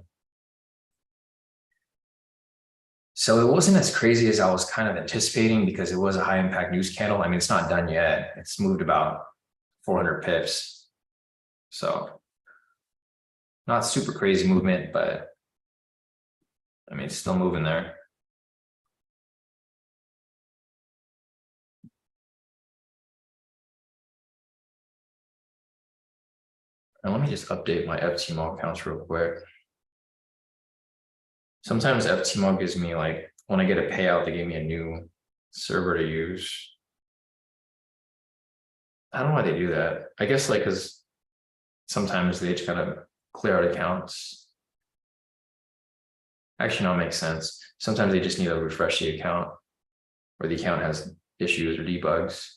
So it wasn't as crazy as I was kind of anticipating because it was a high impact news candle. I mean, it's not done yet. It's moved about 400 pips. So not super crazy movement, but I mean, it's still moving there. And let me just update my FTMO accounts real quick. Sometimes FTMO gives me, like, when I get a payout, they give me a new server to use. I don't know why they do that. I guess like because sometimes they just kind of clear out accounts. Actually, no, it makes sense. Sometimes they just need to refresh the account or the account has issues or debugs.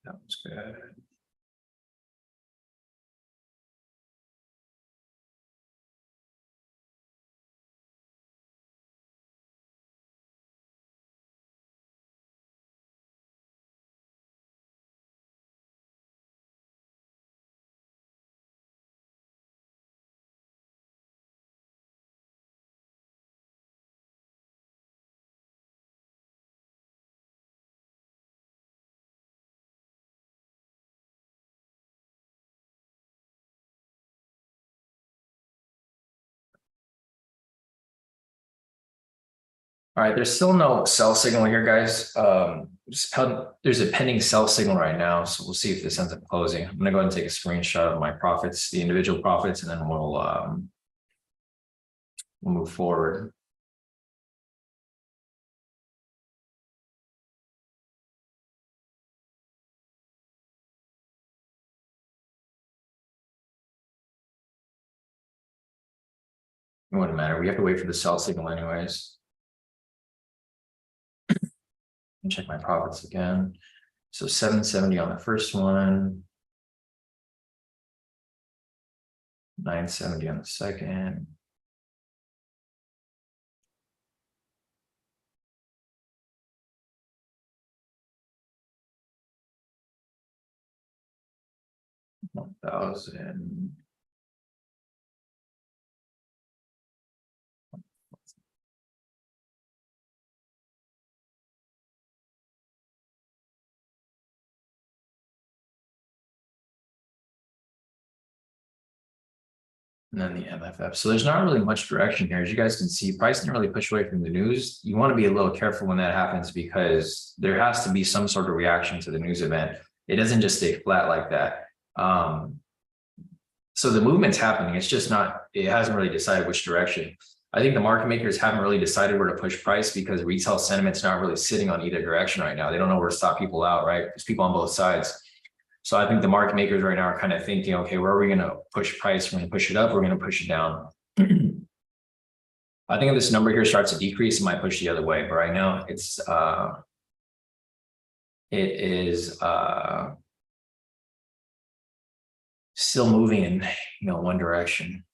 That was good. All right, there's still no sell signal here, guys. There's a pending sell signal right now, so we'll see if this ends up closing. I'm gonna go ahead and take a screenshot of my profits, the individual profits, and then we'll move forward. It wouldn't matter. We have to wait for the sell signal anyways. check my profits again. So 770 on the first one, 970 on the second. $1,000. And then the MFF. So there's not really much direction here. As you guys can see, price didn't really push away from the news. You want to be a little careful when that happens because there has to be some sort of reaction to the news event. It doesn't just stay flat like that. So the movement's happening. It's just not, it hasn't really decided which direction. I think the market makers haven't really decided where to push price because retail sentiment's not really sitting on either direction right now. They don't know where to stop people out, right? There's people on both sides. So I think the market makers right now are kind of thinking, okay, where are we going to push price? We're going to push it up. We're going to push it down. I think if this number here starts to decrease, it might push the other way. But right now it's, it is still moving in, one direction,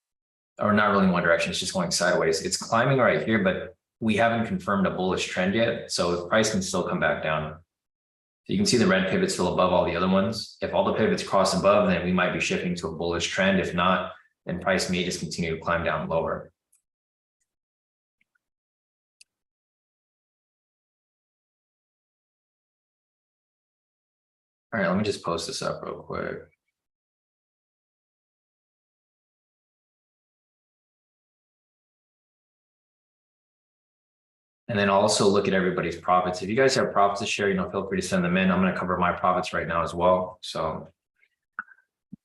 or not really in one direction. It's just going sideways. It's climbing right here, but we haven't confirmed a bullish trend yet. So the price can still come back down. So you can see the red pivot still above all the other ones. If all the pivots cross above, then we might be shifting to a bullish trend. If not, then price may just continue to climb down lower. All right, let me just post this up real quick. And then also look at everybody's profits. If you guys have profits to share, feel free to send them in. I'm going to cover my profits right now as well. So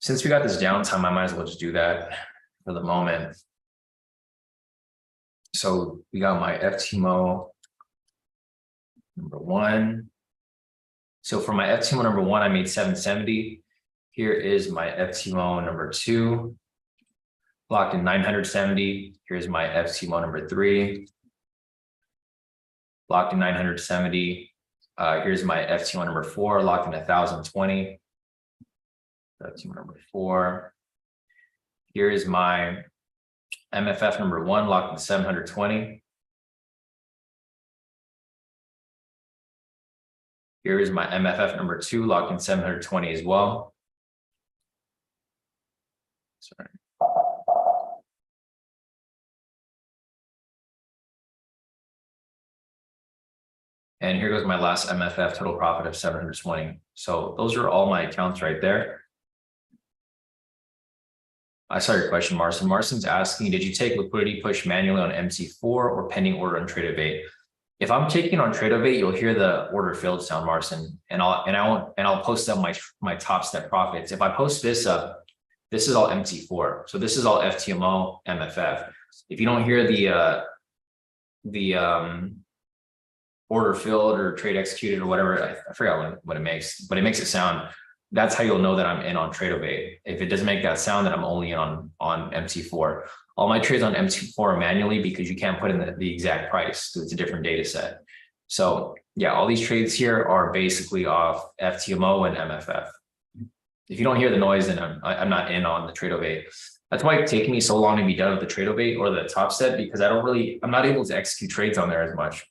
since we got this downtime, I might as well just do that for the moment. So we got my FTMO number one. So for my FTMO number one, I made 770. Here is my FTMO number two, locked in 970. Here's my FTMO number three, locked in 970. Here's my FTMO number four, locked in 1020. FTMO number four. Here is my MFF number one, locked in 720. Here is my MFF number two, locked in 720 as well. Sorry. And here goes my last MFF, total profit of 720. So those are all my accounts right there. I saw your question, Marcin. Marcin's asking, did you take liquidity push manually on MC4 or pending order on Tradeovate? If I'm taking on Tradeovate, you'll hear the order filled sound, Marcin, and I'll post up my top step profits. If I post this up, this is all MC4. So this is all FTMO, MFF. If you don't hear the order filled or trade executed or whatever, I forgot what it makes, but it makes it sound. That's how you'll know that I'm in on Tradeovate. If it doesn't make that sound, then I'm only in on MC4. All my trades on MC4 are manually because you can't put in the exact price because it's a different data set. So yeah, all these trades here are basically off FTMO and MFF. If you don't hear the noise, then I'm not in on the Tradeovate. That's why it's taking me so long to be done with the Tradeovate or the top step, because I'm not able to execute trades on there as much.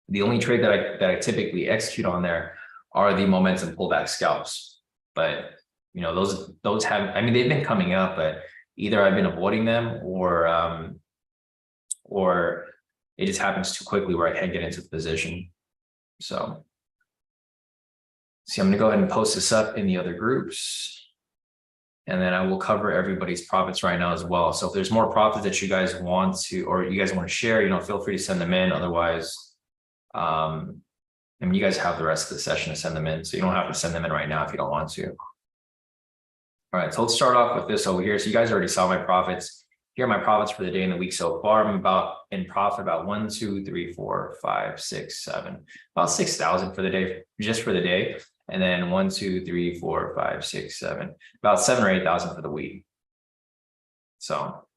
The only trade that I typically execute on there are the momentum pullback scalps. But those have, they've been coming up, but either I've been avoiding them or it just happens too quickly where I can't get into the position. So see, I'm gonna go ahead and post this up in the other groups, and then I will cover everybody's profits right now as well. So if there's more profits that you guys want to, or you guys want to share, feel free to send them in. Otherwise, you guys have the rest of the session to send them in, so you don't have to send them in right now if you don't want to. All right, so let's start off with this over here. So you guys already saw my profits. Here are my profits for the day and the week so far. I'm in profit about 1, 2, 3, 4, 5, 6, 7, about 6,000 for the day, just for the day. And then 1, 2, 3, 4, 5, 6, 7, about 7,000 or 8,000 for the week. So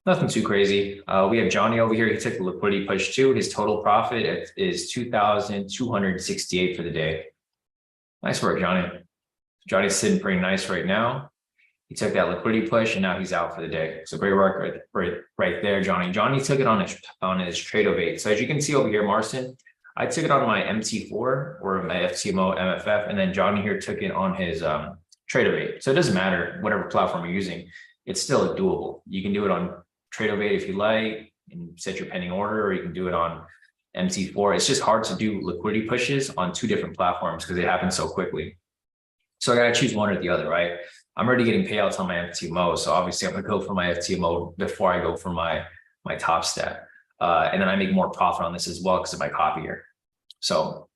Nothing too crazy. We have Johnny over here. He took the liquidity push too. His total profit is 2,268 for the day. Nice work, Johnny. Johnny's sitting pretty nice right now. He took that liquidity push and now he's out for the day. So great work right there, Johnny. Johnny took it on his trade of 8. So as you can see over here, Marston, I took it on my MT4 or my FTMO MFF, and then Johnny here took it on his trade of 8. So it doesn't matter whatever platform you're using, it's still doable. You can do it on trade of 8 if you like and set your pending order, or you can do it on MT4. It's just hard to do liquidity pushes on 2 different platforms because it happens so quickly. So I got to choose one or the other, right? I'm already getting payouts on my FTMO. So obviously I'm going to go for my FTMO before I go for my top stat. And then I make more profit on this as well because of my copier. So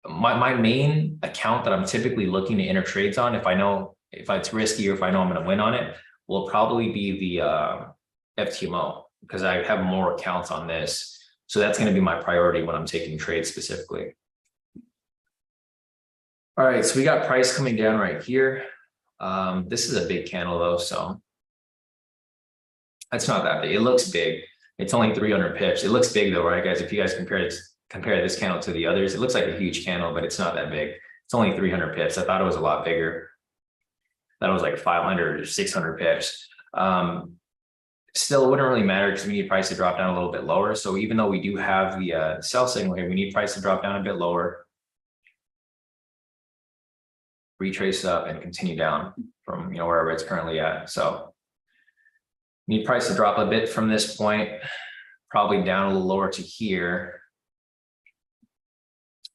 my main account that I'm typically looking to enter trades on, if it's risky or if I know I'm going to win on it, will probably be the FTMO because I have more accounts on this. So that's going to be my priority when I'm taking trades specifically. All right, so we got price coming down right here. This is a big candle though, so that's not that big. It looks big. It's only 300 pips. It looks big though, right, guys? If you guys compare this candle to the others, it looks like a huge candle, but it's not that big. It's only 300 pips. I thought it was a lot bigger. I thought it was like 500 or 600 pips. Still, it wouldn't really matter because we need price to drop down a little bit lower. So even though we do have the sell signal here, we need price to drop down a bit lower, retrace up and continue down from wherever it's currently at. So need price to drop a bit from this point, probably down a little lower to here.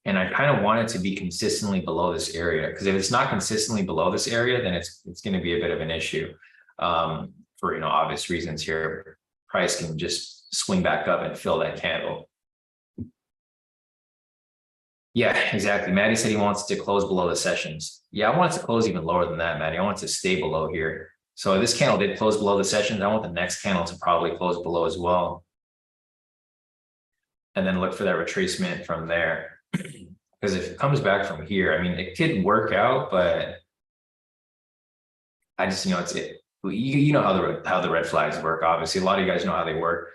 And I kind of want it to be consistently below this area, because if it's not consistently below this area, then it's going to be a bit of an issue for obvious reasons here. Price can just swing back up and fill that candle. Yeah, exactly. Maddie said he wants to close below the sessions. Yeah, I want it to close even lower than that, Maddie. I want it to stay below here. So this candle did close below the sessions. I want the next candle to probably close below as well. And then look for that retracement from there. Because if it comes back from here, I mean, it could work out, but I just, you know how the red flags work. Obviously, a lot of you guys know how they work.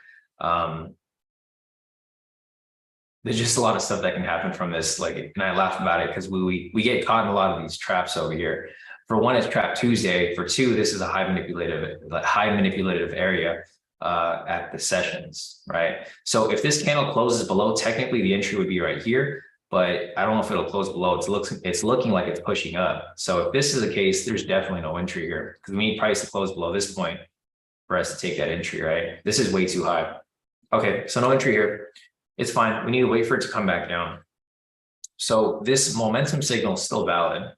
There's just a lot of stuff that can happen from this. And I laugh about it because we get caught in a lot of these traps over here. For one, it's Trap Tuesday. For two, this is a high manipulative area at the sessions, right? So if this candle closes below, technically the entry would be right here, but I don't know if it'll close below. It's looking like it's pushing up. So if this is the case, there's definitely no entry here because we need price to close below this point for us to take that entry, right? This is way too high. Okay, so no entry here. It's fine. We need to wait for it to come back down. So this momentum signal is still valid.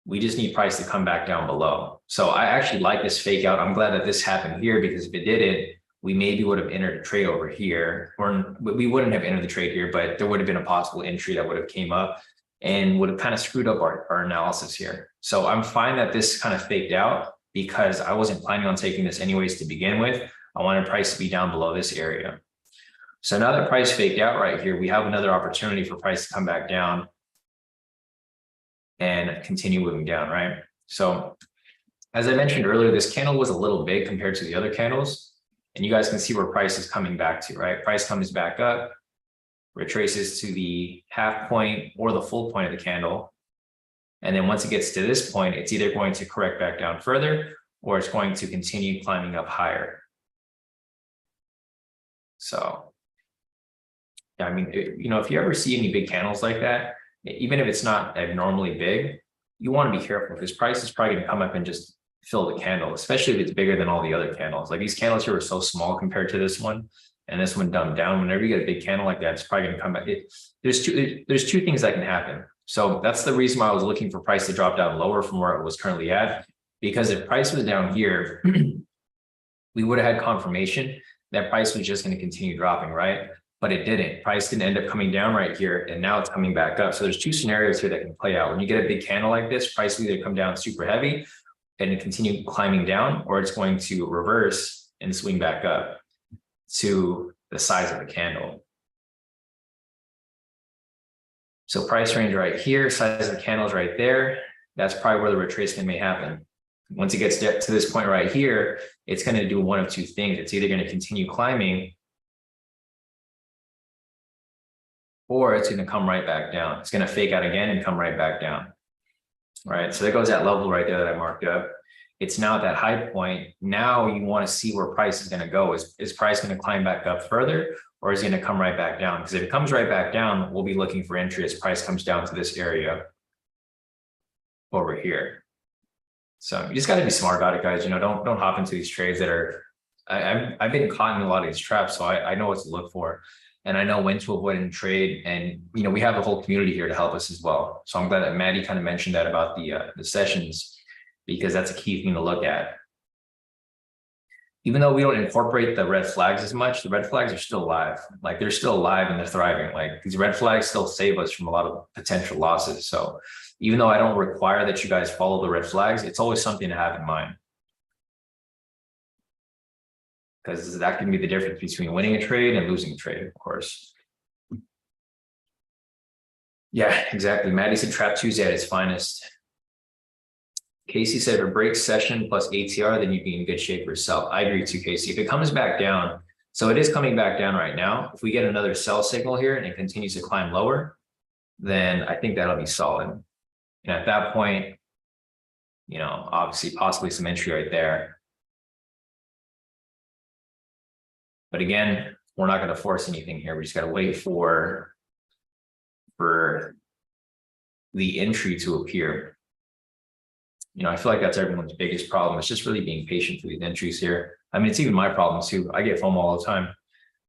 We just need price to come back down below. So I actually like this fake out. I'm glad that this happened here because if it didn't, we maybe would have entered a trade over here, or we wouldn't have entered the trade here, but there would have been a possible entry that would have came up and would have kind of screwed up our analysis here. So I'm fine that this kind of faked out because I wasn't planning on taking this anyways to begin with. I wanted price to be down below this area. So now that price faked out right here, we have another opportunity for price to come back down and continue moving down, right? So as I mentioned earlier, this candle was a little big compared to the other candles. And you guys can see where price is coming back to, right? Price comes back up, retraces to the half point or the full point of the candle. And then once it gets to this point, it's either going to correct back down further or it's going to continue climbing up higher. So I mean, if you ever see any big candles like that, even if it's not abnormally big, you want to be careful because price is probably going to come up and just fill the candle, especially if it's bigger than all the other candles. Like these candles here are so small compared to this one, and this one dumbed down. Whenever you get a big candle like that, it's probably going to come back. There's two things that can happen. So that's the reason why I was looking for price to drop down lower from where it was currently at, because if price was down here, we would have had confirmation that price was just going to continue dropping, right? But it didn't. Price didn't end up coming down right here, and now it's coming back up. So there's two scenarios here that can play out. When you get a big candle like this, price will either come down super heavy and continue climbing down, or it's going to reverse and swing back up to the size of the candle. So price range right here, size of the candle is right there. That's probably where the retracement may happen. Once it gets to this point right here, it's going to do one of two things. It's either going to continue climbing, or it's going to come right back down. It's going to fake out again and come right back down. All right, so there goes that level right there that I marked up. It's now at that high point. Now you want to see where price is going to go. Is price going to climb back up further, or is it going to come right back down? Because if it comes right back down, we'll be looking for entry as price comes down to this area over here. So you just got to be smart about it, guys. You know, don't hop into these trades that are. I've been caught in a lot of these traps, so I know what to look for, and I know when to avoid and trade. And you know, we have a whole community here to help us as well. So I'm glad that Maddie kind of mentioned that about the sessions, because that's a key thing to look at. Even though we don't incorporate the red flags as much, the red flags are still alive. Like they're still alive and they're thriving. Like these red flags still save us from a lot of potential losses. So even though I don't require that you guys follow the red flags, it's always something to have in mind. Because that can be the difference between winning a trade and losing a trade, of course. Yeah, exactly. Maddie said Trap Tuesday at its finest. Casey said for break session plus ATR, then you'd be in good shape for yourself. I agree too, Casey. If it comes back down, so it is coming back down right now. If we get another sell signal here and it continues to climb lower, then I think that'll be solid. And at that point, you know, obviously possibly some entry right there. But again, we're not going to force anything here. We just got to wait for the entry to appear. You know, I feel like that's everyone's biggest problem. It's just really being patient for these entries here. I mean, it's even my problem too. I get FOMO all the time.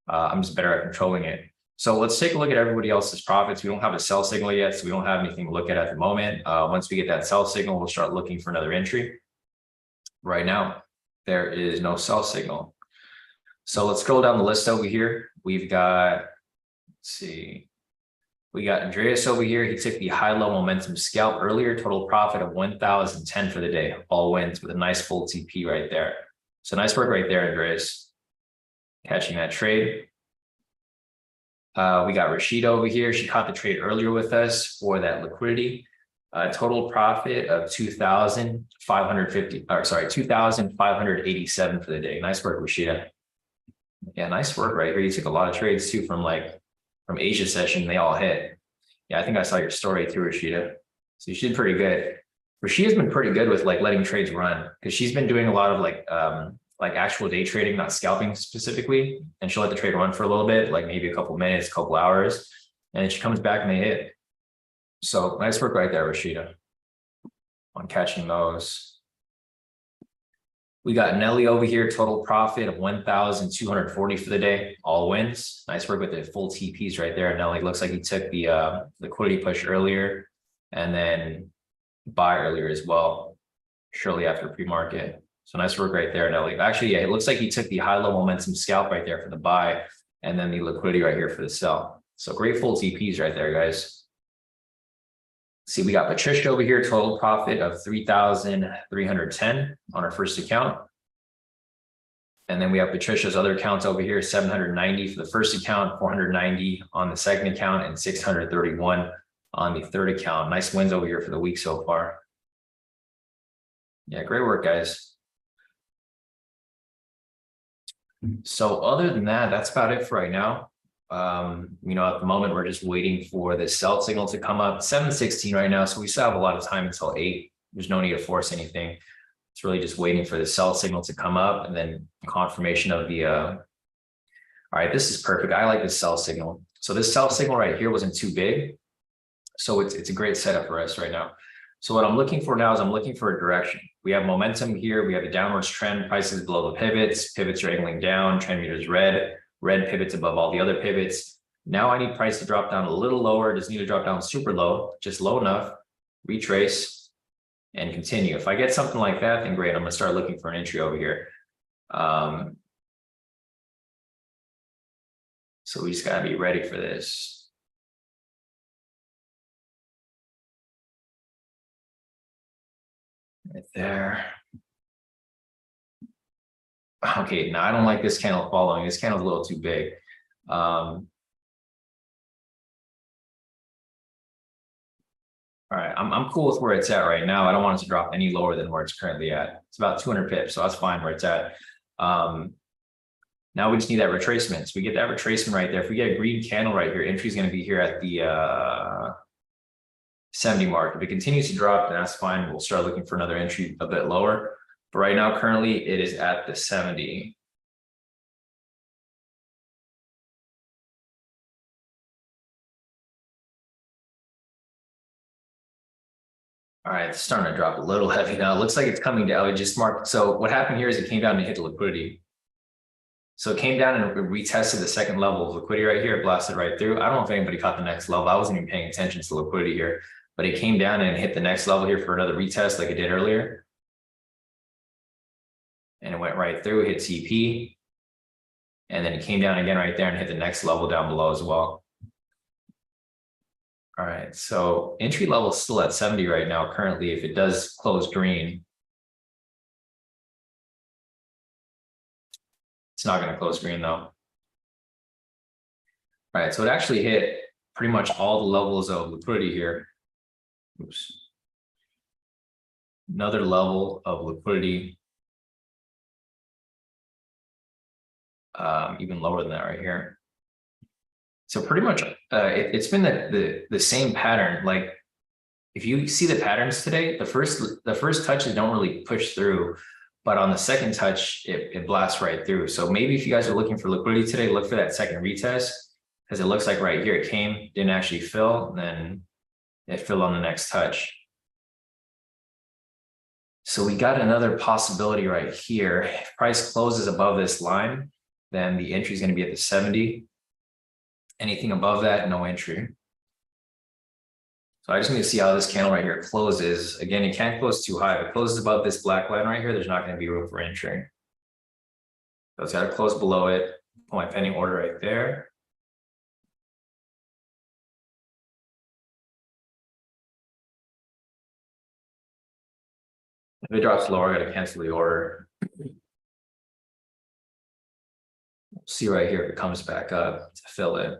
I'm just better at controlling it. So let's take a look at everybody else's profits. We don't have a sell signal yet, so we don't have anything to look at the moment. Once we get that sell signal, we'll start looking for another entry. Right now, there is no sell signal. So let's scroll down the list over here. We've got, let's see. We got Andreas over here. He took the high-low momentum scalp earlier, total profit of 1,010 for the day, all wins with a nice full TP right there. So nice work right there, Andreas, catching that trade. We got Rashida over here. She caught the trade earlier with us for that liquidity. Total profit of 2,550, or sorry, 2,587 for the day. Nice work, Rashida. Yeah, nice work right here. You took a lot of trades too from Asia session. They all hit. Yeah, I think I saw your story too, Rashida. So you did pretty good. Rashida's been pretty good with like letting trades run, because she's been doing a lot of like actual day trading, not scalping specifically. And she'll let the trade run for a little bit, like maybe a couple minutes, a couple hours, and then she comes back and they hit. So nice work right there, Rashida, on catching those. We got Nelly over here, total profit of 1,240 for the day, all wins. Nice work with the full TPs right there. Nelly looks like he took the liquidity push earlier and then buy earlier as well, shortly after pre-market. So nice work right there, Nelly. Actually, yeah, it looks like he took the high-low momentum scalp right there for the buy and then the liquidity right here for the sell. So great full TPs right there, guys. See, we got Patricia over here, total profit of 3,310 on our first account. And then we have Patricia's other accounts over here, 790 for the first account, 490 on the second account, and 631 on the third account. Nice wins over here for the week so far. Yeah, great work, guys. So other than that, that's about it for right now. You know, at the moment, we're just waiting for the sell signal to come up. 7:16 right now, so we still have a lot of time until 8. There's no need to force anything. It's really just waiting for the sell signal to come up and then confirmation of the, all right, this is perfect. I like this sell signal. So this sell signal right here wasn't too big. So it's a great setup for us right now. So what I'm looking for now is I'm looking for a direction. We have momentum here. We have a downwards trend, prices below the pivots are angling down, trend meters red pivots above all the other pivots. Now I need price to drop down a little lower. It doesn't need to drop down super low, just low enough, retrace and continue. If I get something like that, then great. I'm gonna start looking for an entry over here. So we just gotta be ready for this. Right there. Okay, now I don't like this candle following. This candle's a little too big. All All right, I'm cool with where it's at right now. I don't want it to drop any lower than where it's currently at. It's about 200 pips, so that's fine where it's at. Now we just need that retracement. So we get that retracement right there. If we get a green candle right here, entry is going to be here at the 70 mark. If it continues to drop, then that's fine. We'll start looking for another entry a bit lower. But right now, currently, it is at the 70. All right, it's starting to drop a little heavy now. It looks like it's coming down. It just marked. So what happened here is it came down and hit the liquidity. So it came down and retested the second level of liquidity right here. It blasted right through. I don't know if anybody caught the next level. I wasn't even paying attention to liquidity here, but it came down and hit the next level here for another retest like it did earlier. And it went right through, hit TP. And then it came down again right there and hit the next level down below as well. All right, so entry level is still at 70 right now currently. If it does close green, it's not going to close green though. All right, so it actually hit pretty much all the levels of liquidity here. Oops. Another level of liquidity. Even lower than that right here. So pretty much it's been the same pattern. Like if you see the patterns today, the first touches don't really push through, but on the second touch, it blasts right through. So maybe if you guys are looking for liquidity today, look for that second retest, because it looks like right here it came, didn't actually fill, and then it filled on the next touch. So we got another possibility right here. If price closes above this line, then the entry is going to be at the 70. Anything above that, no entry. So I just need to see how this candle right here closes. Again, it can't close too high. If it closes above this black line right here, there's not going to be room for entry. So it's got to close below it. Put my pending order right there. If it drops lower, I got to cancel the order. See right here if it comes back up to fill it.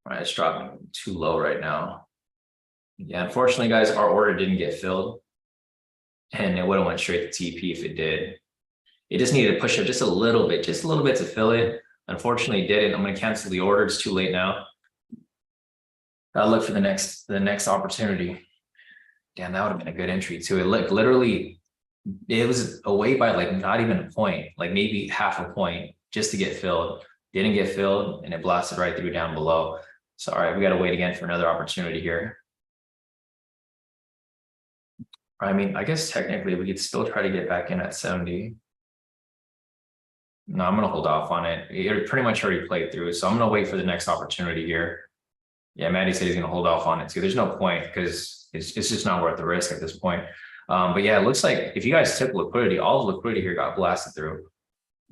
All right, it's dropping too low right now. Yeah, unfortunately, guys, our order didn't get filled, and it would have went straight to TP if it did. It just needed to push up just a little bit to fill it. Unfortunately, it didn't. I'm going to cancel the order. It's too late now. Gotta look for the next opportunity. Damn, that would have been a good entry too. It looked literally. It was away by like not even a point, like maybe half a point just to get filled. Didn't get filled and it blasted right through down below. So, all right, we got to wait again for another opportunity here. I mean, I guess technically we could still try to get back in at 70. No, I'm going to hold off on it. It pretty much already played through. So I'm going to wait for the next opportunity here. Yeah, Maddie said he's going to hold off on it too. There's no point because it's just not worth the risk at this point. But yeah, it looks like if you guys took liquidity, all the liquidity here got blasted through.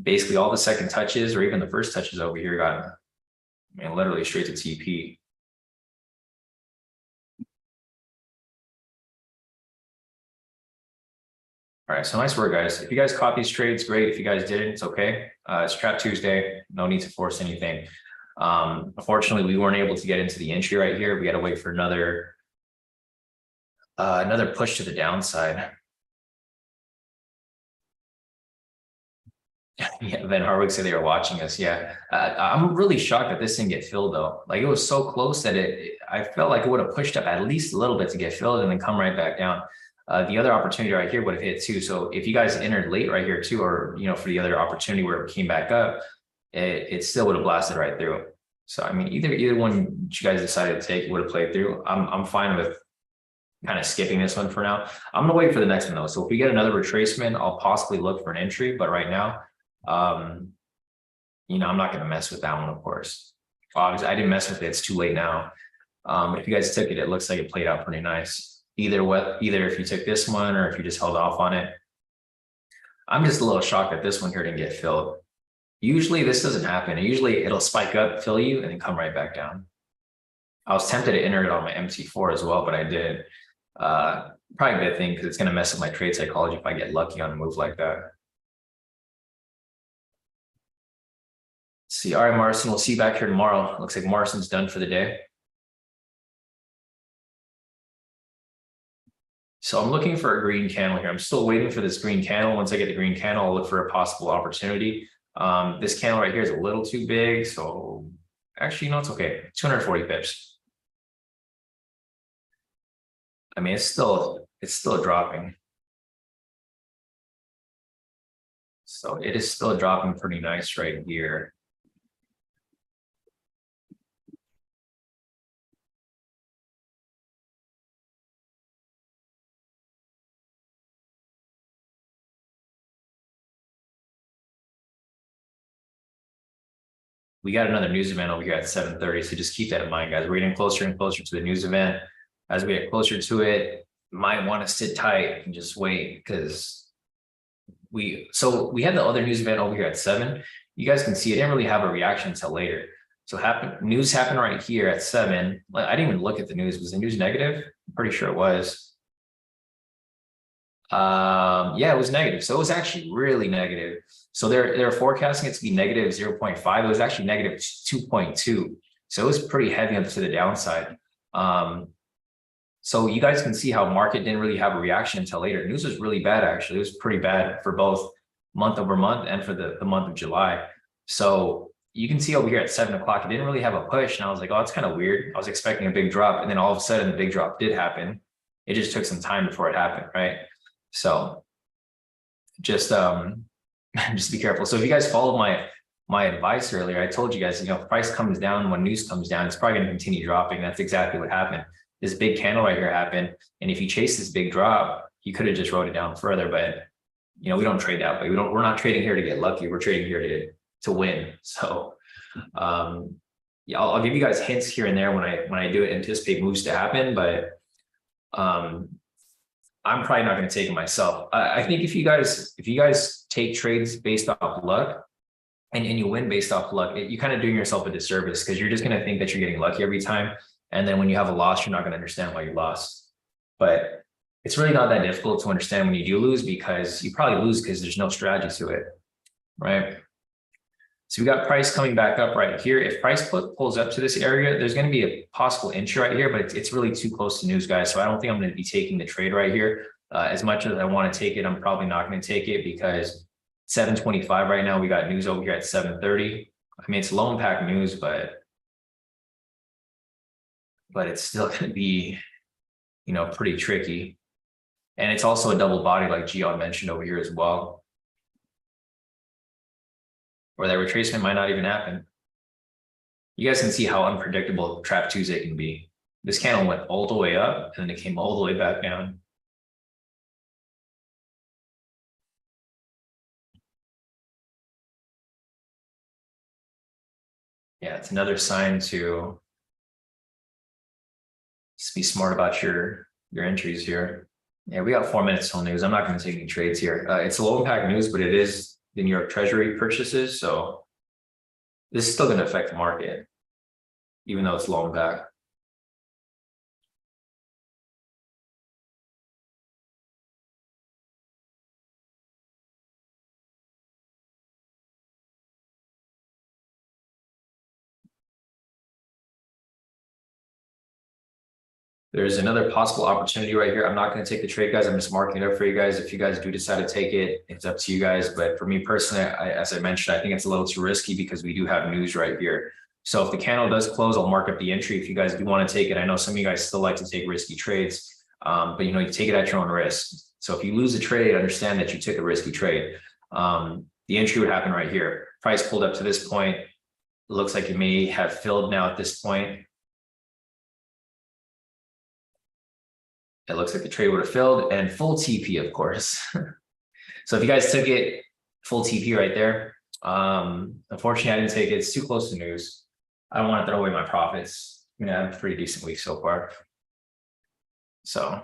Basically, all the second touches or even the first touches over here got, I mean, literally straight to TP. All right, so nice work, guys. If you guys caught these trades, great. If you guys didn't, it's okay. It's Trap Tuesday. No need to force anything. Unfortunately, we weren't able to get into the entry right here. We got to wait for another push to the downside. Yeah, Van Harwick said they were watching us. Yeah, I'm really shocked that this didn't get filled though. Like it was so close that I felt like it would have pushed up at least a little bit to get filled and then come right back down. The other opportunity right here would have hit too. So if you guys entered late right here too, or for the other opportunity where it came back up, it still would have blasted right through. So I mean, either one you guys decided to take would have played through. I'm fine with kind of skipping this one for now. I'm gonna wait for the next one though. So if we get another retracement, I'll possibly look for an entry. But right now, I'm not gonna mess with that one, of course. Obviously, I didn't mess with it. It's too late now. But if you guys took it, it looks like it played out pretty nice. Either if you took this one or if you just held off on it. I'm just a little shocked that this one here didn't get filled. Usually this doesn't happen. Usually it'll spike up, fill you, and then come right back down. I was tempted to enter it on my MT4 as well, but I did. Probably a good thing because it's going to mess with my trade psychology if I get lucky on a move like that. See, all right, Marcin, we'll see you back here tomorrow. Looks like Marcin's done for the day. So I'm looking for a green candle here. I'm still waiting for this green candle. Once I get the green candle, I'll look for a possible opportunity. This candle right here is a little too big. So actually, no, it's okay. 240 pips. I mean, it's still dropping. So it is still dropping pretty nice right here. We got another news event over here at 7:30. So just keep that in mind, guys. We're getting closer and closer to the news event. As we get closer to it, might want to sit tight and just wait because we had the other news event over here at 7. You guys can see it didn't really have a reaction until later. So news happened right here at 7. I didn't even look at the news. Was the news negative? I'm pretty sure it was. Yeah, it was negative. So it was actually really negative. So they're forecasting it to be negative 0.5. It was actually negative 2.2. So it was pretty heavy up to the downside. So you guys can see how market didn't really have a reaction until later. News was really bad, actually. It was pretty bad for both month over month and for the month of July. So you can see over here at 7 o'clock, it didn't really have a push. And I was like, oh, it's kind of weird. I was expecting a big drop. And then all of a sudden the big drop did happen. It just took some time before it happened, right? So just be careful. So if you guys follow my advice earlier, I told you guys, if price comes down, when news comes down, it's probably going to continue dropping. That's exactly what happened. This big candle right here happened. And if you chase this big drop, you could have just wrote it down further, but we don't trade that way. We're not trading here to get lucky. We're trading here to win. So yeah, I'll give you guys hints here and there when I do anticipate moves to happen, but I'm probably not going to take it myself. I think if you guys take trades based off luck and you win based off luck, you're kind of doing yourself a disservice because you're just going to think that you're getting lucky every time. And then when you have a loss, you're not going to understand why you lost. But it's really not that difficult to understand when you do lose because you probably lose because there's no strategy to it, right? So we got price coming back up right here. If price pulls up to this area, there's going to be a possible entry right here, but it's really too close to news, guys. So I don't think I'm going to be taking the trade right here. As much as I want to take it, I'm probably not going to take it because 7:25 right now, we got news over here at 7:30. I mean, it's low impact news, but it's still going to be, pretty tricky. And it's also a double body like Gian mentioned over here as well. Or that retracement might not even happen. You guys can see how unpredictable Trap Tuesday can be. This candle went all the way up and then it came all the way back down. Yeah, it's another sign to just be smart about your entries here. Yeah, we got 4 minutes till news. I'm not going to take any trades here. It's low impact news, but it is the New York Treasury purchases. So this is still going to affect the market, even though it's low impact. There's another possible opportunity right here. I'm not going to take the trade, guys. I'm just marking it up for you guys. If you guys do decide to take it, it's up to you guys. But for me personally, as I mentioned, I think it's a little too risky because we do have news right here. So if the candle does close, I'll mark up the entry. If you guys do want to take it, I know some of you guys still like to take risky trades, but you take it at your own risk. So if you lose a trade, understand that you took a risky trade. The entry would happen right here. Price pulled up to this point. It looks like it may have filled now at this point. It looks like the trade would have filled and full TP, of course. So if you guys took it, full TP right there. Unfortunately, I didn't take it. It's too close to news. I don't want to throw away my profits. I have a pretty decent week so far. So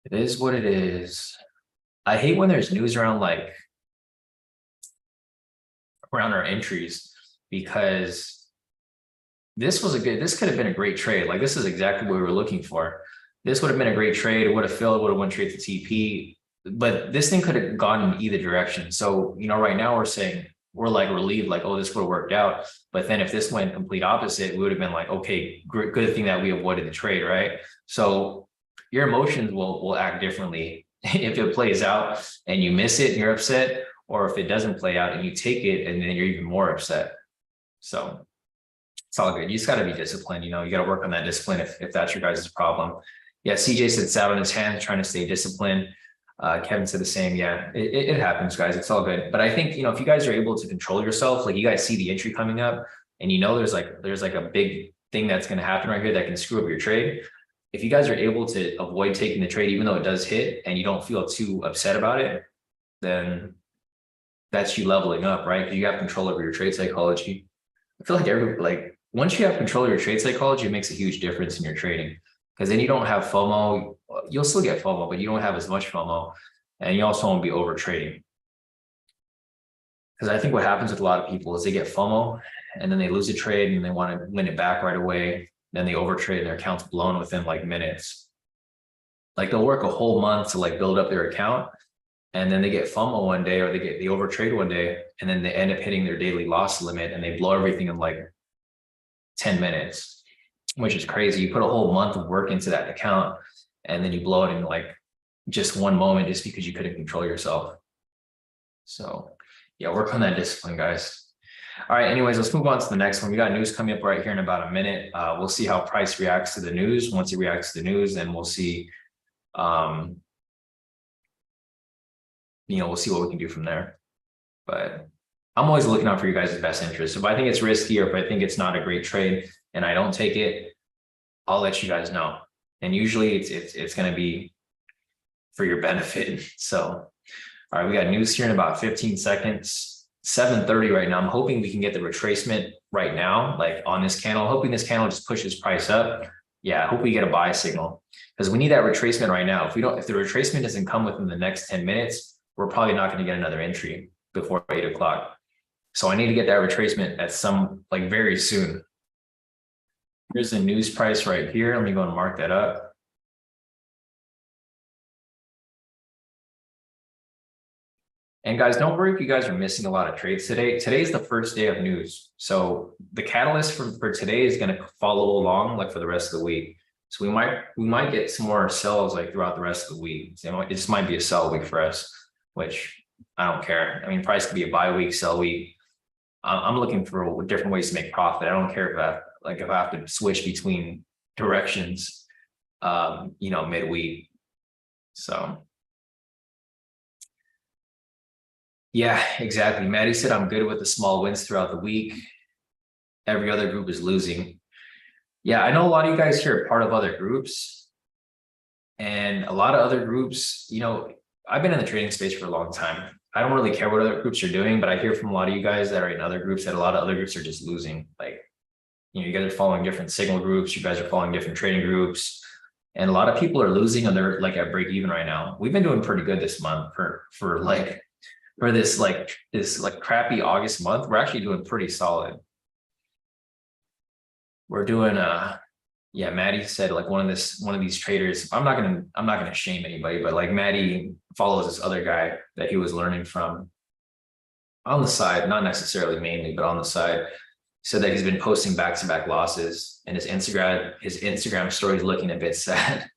it is what it is. I hate when there's news around around our entries because this could have been a great trade. This is exactly what we were looking for. This would have been a great trade. It would have filled, would have went straight to TP, but this thing could have gone in either direction. So, right now we're saying we're relieved, oh, this would have worked out. But then if this went complete opposite, we would have been okay, good thing that we avoided the trade, right? So your emotions will act differently if it plays out and you miss it and you're upset, or if it doesn't play out and you take it and then you're even more upset. So it's all good. You just got to be disciplined. You know, you got to work on that discipline if that's your guys' problem. Yeah, CJ said sat on his hands trying to stay disciplined. Kevin said the same. Yeah, it happens, guys. It's all good. But I think, you know, if you guys are able to control yourself, like you guys see the entry coming up and you know there's like a big thing that's going to happen right here that can screw up your trade. If you guys are able to avoid taking the trade, even though it does hit and you don't feel too upset about it, then that's you leveling up, right? Because you have control over your trade psychology. I feel like once you have control of your trade psychology, it makes a huge difference in your trading. Because then you don't have FOMO. You'll still get FOMO, but you don't have as much FOMO. And you also won't be over trading. Because I think what happens with a lot of people is they get FOMO and then they lose a trade and they want to win it back right away. Then they overtrade and their account's blown within like minutes. Like they'll work a whole month to like build up their account. And then they get FOMO one day, or they overtrade one day, and then they end up hitting their daily loss limit and they blow everything in like 10 minutes, which is crazy. You put a whole month of work into that account and then you blow it in like just one moment just because you couldn't control yourself. So yeah, work on that discipline, guys. All right, anyways, let's move on to the next one. We got news coming up right here in about a minute. We'll see how price reacts to the news. Once it reacts to the news, then we'll see, we'll see what we can do from there. But I'm always looking out for you guys' best interest. If I think it's risky or if I think it's not a great trade and I don't take it, I'll let you guys know. And usually it's going to be for your benefit. So, all right, we got news here in about 15 seconds. 7:30 right now. I'm hoping we can get the retracement right now, like on this candle. Hoping this candle just pushes price up. Yeah, I hope we get a buy signal because we need that retracement right now. If the retracement doesn't come within the next 10 minutes, we're probably not going to get another entry before 8 o'clock. So I need to get that retracement at very soon. Here's the news price right here. Let me go and mark that up. And guys, don't worry if you guys are missing a lot of trades today. Today's the first day of news. So the catalyst for today is going to follow along like for the rest of the week. So we might get some more sells like throughout the rest of the week. It just might be a sell week for us, which I don't care. I mean, price could be a buy week, sell week. I'm looking for different ways to make profit. I don't care if I have to switch between directions, midweek. So. Yeah, exactly. Maddie said, I'm good with the small wins throughout the week. Every other group is losing. Yeah, I know a lot of you guys here are part of other groups. And a lot of other groups, I've been in the trading space for a long time. I don't really care what other groups are doing, but I hear from a lot of you guys that are in other groups that a lot of other groups are just losing. You guys are following different signal groups. You guys are following different trading groups. And a lot of people are losing and they're like at break even right now. We've been doing pretty good this month for this crappy August month. We're actually doing pretty solid. We're doing Maddie said one of these traders, I'm not gonna shame anybody, but like Maddie follows this other guy that he was learning from on the side, not necessarily mainly, but on the side, said that he's been posting back-to-back losses and his Instagram story is looking a bit sad.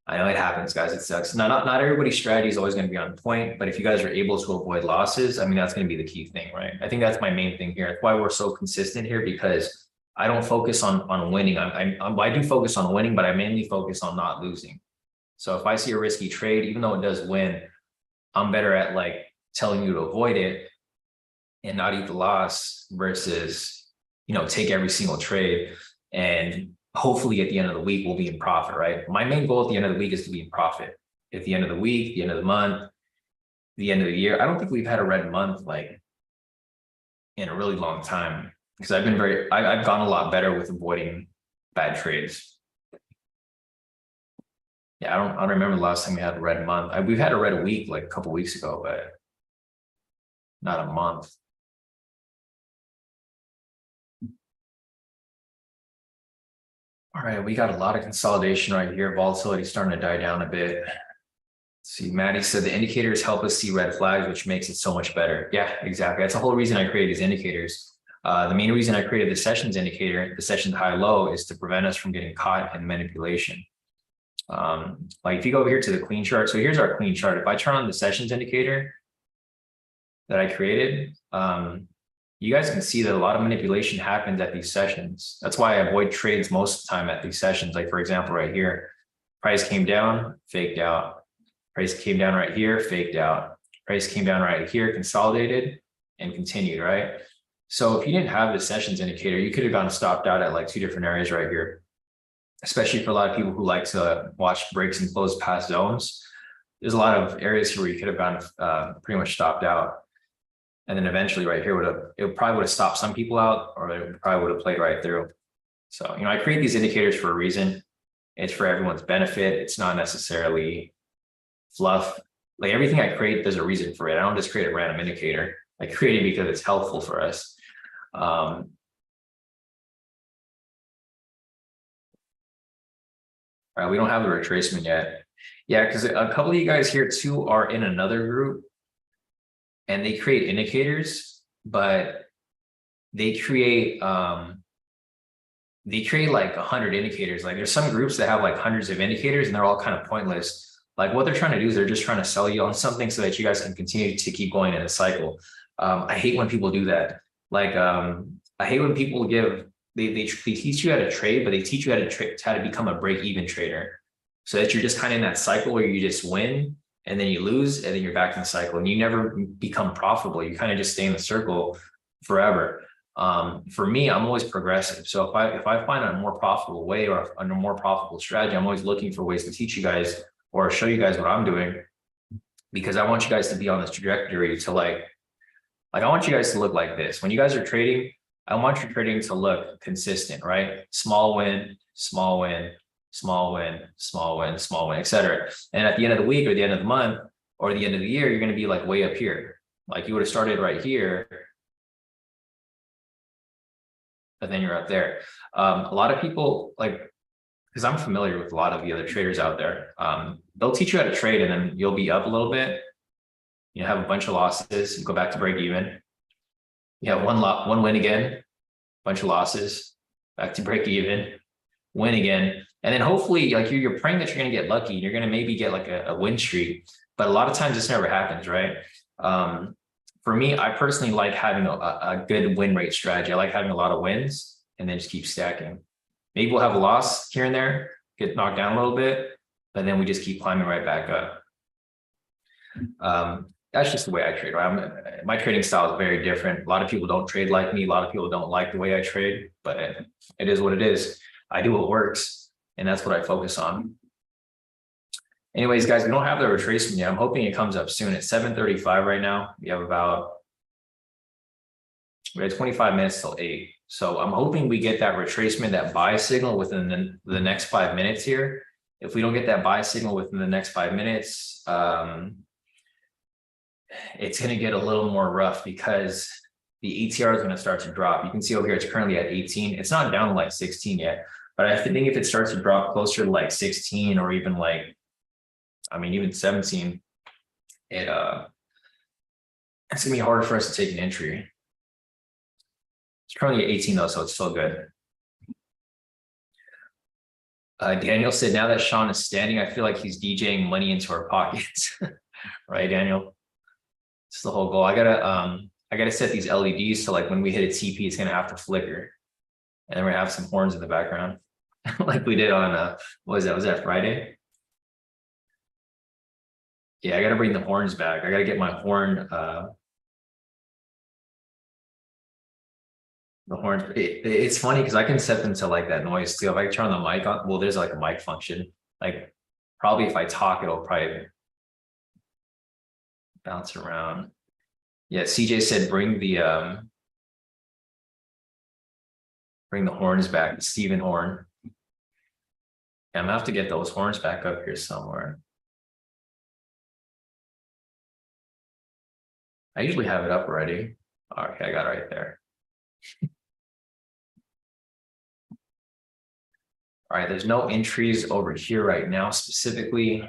I know it happens, guys. It sucks. Not everybody's strategy is always going to be on point, but if you guys are able to avoid losses, I mean, that's going to be the key thing, right? I think that's my main thing here. That's why we're so consistent here, because I don't focus on winning. I do focus on winning, but I mainly focus on not losing. So if I see a risky trade, even though it does win, I'm better at telling you to avoid it and not eat the loss versus, take every single trade and hopefully at the end of the week, we'll be in profit, right? My main goal at the end of the week is to be in profit. At the end of the week, the end of the month, the end of the year. I don't think we've had a red month in a really long time because I've gone a lot better with avoiding bad trades. Yeah, I don't remember the last time we had a red month. We've had a red week a couple weeks ago, but not a month. All right, we got a lot of consolidation right here. Volatility starting to die down a bit. Let's see, Maddie said the indicators help us see red flags, which makes it so much better. Yeah, exactly. That's the whole reason I created these indicators. The main reason I created the sessions indicator, the sessions high-low, is to prevent us from getting caught in manipulation. Like if you go over here to the clean chart, so here's our clean chart. If I turn on the sessions indicator that I created, you guys can see that a lot of manipulation happens at these sessions. That's why I avoid trades most of the time at these sessions. Like for example, right here, price came down, faked out. Price came down right here, faked out. Price came down right here, consolidated and continued, right? So if you didn't have the sessions indicator, you could have gone stopped out at like two different areas right here, especially for a lot of people who like to watch breaks and close past zones. There's a lot of areas here where you could have gone pretty much stopped out. And then eventually right here it probably would have stopped some people out, or it probably would have played right through. So, you know, I create these indicators for a reason. It's for everyone's benefit. It's not necessarily fluff. Like everything I create, there's a reason for it. I don't just create a random indicator. I create it because it's helpful for us. All right, we don't have the retracement yet. Yeah, because a couple of you guys here too are in another group and they create indicators, but they create like 100 indicators. Like there's some groups that have like hundreds of indicators and they're all kind of pointless. Like what they're trying to do is they're just trying to sell you on something so that you guys can continue to keep going in a cycle. I hate when people do that. Like I hate when people give, they teach you how to trade, but they teach you how to become a break-even trader. So that you're just kind of in that cycle where you just win and then you lose and then you're back in the cycle and you never become profitable. You kind of just stay in the circle forever. For me, I'm always progressive. So if I find a more profitable way or a more profitable strategy, I'm always looking for ways to teach you guys or show you guys what I'm doing, because I want you guys to be on this trajectory to like I want you guys to look like this. When you guys are trading, I want your trading to look consistent, right? Small win, small win, small win, small win, small win, etc. And at the end of the week or the end of the month or the end of the year, you're going to be like way up here. Like you would have started right here, but then you're up there. A lot of people like, because I'm familiar with a lot of the other traders out there, they'll teach you how to trade and then you'll be up a little bit. You have a bunch of losses, you go back to break even. You have one win again, bunch of losses, back to break even, win again. And then hopefully like you're praying that you're going to get lucky. You're going to maybe get like a win streak, but a lot of times this never happens, right? For me, I personally like having a good win rate strategy. I like having a lot of wins and then just keep stacking. Maybe we'll have a loss here and there, get knocked down a little bit, but then we just keep climbing right back up. That's just the way I trade, right? My trading style is very different. A lot of people don't trade like me. A lot of people don't like the way I trade, but it is what it is. I do what works, and that's what I focus on. Anyways, guys, we don't have the retracement yet. I'm hoping it comes up soon. It's 7:35 right now. We have 25 minutes till 8. So I'm hoping we get that retracement, that buy signal within the next 5 minutes here. If we don't get that buy signal within the next 5 minutes, it's going to get a little more rough because the ATR is going to start to drop. You can see over here, it's currently at 18. It's not down to like 16 yet, but I think if it starts to drop closer to like 16 or even like, I mean, even 17, it's going to be harder for us to take an entry. It's currently at 18 though, so it's still good. Daniel said, now that Sean is standing, I feel like he's DJing money into our pockets. Right, Daniel? It's the whole goal. I gotta set these LEDs so like when we hit a TP, it's gonna have to flicker. And then we're gonna have some horns in the background. Like we did on what was that? Was that Friday? Yeah, I gotta bring the horns back. I gotta get my horn the horns. It's funny because I can set them to like that noise too. If I turn the mic on, well, there's like a mic function. Like probably if I talk, it'll probably bounce around. Yeah, CJ said bring the horns back, the Steven horn. Yeah, I'm gonna have to get those horns back up here somewhere. I usually have it up already. Okay, I got it right there. All right, there's no entries over here right now, specifically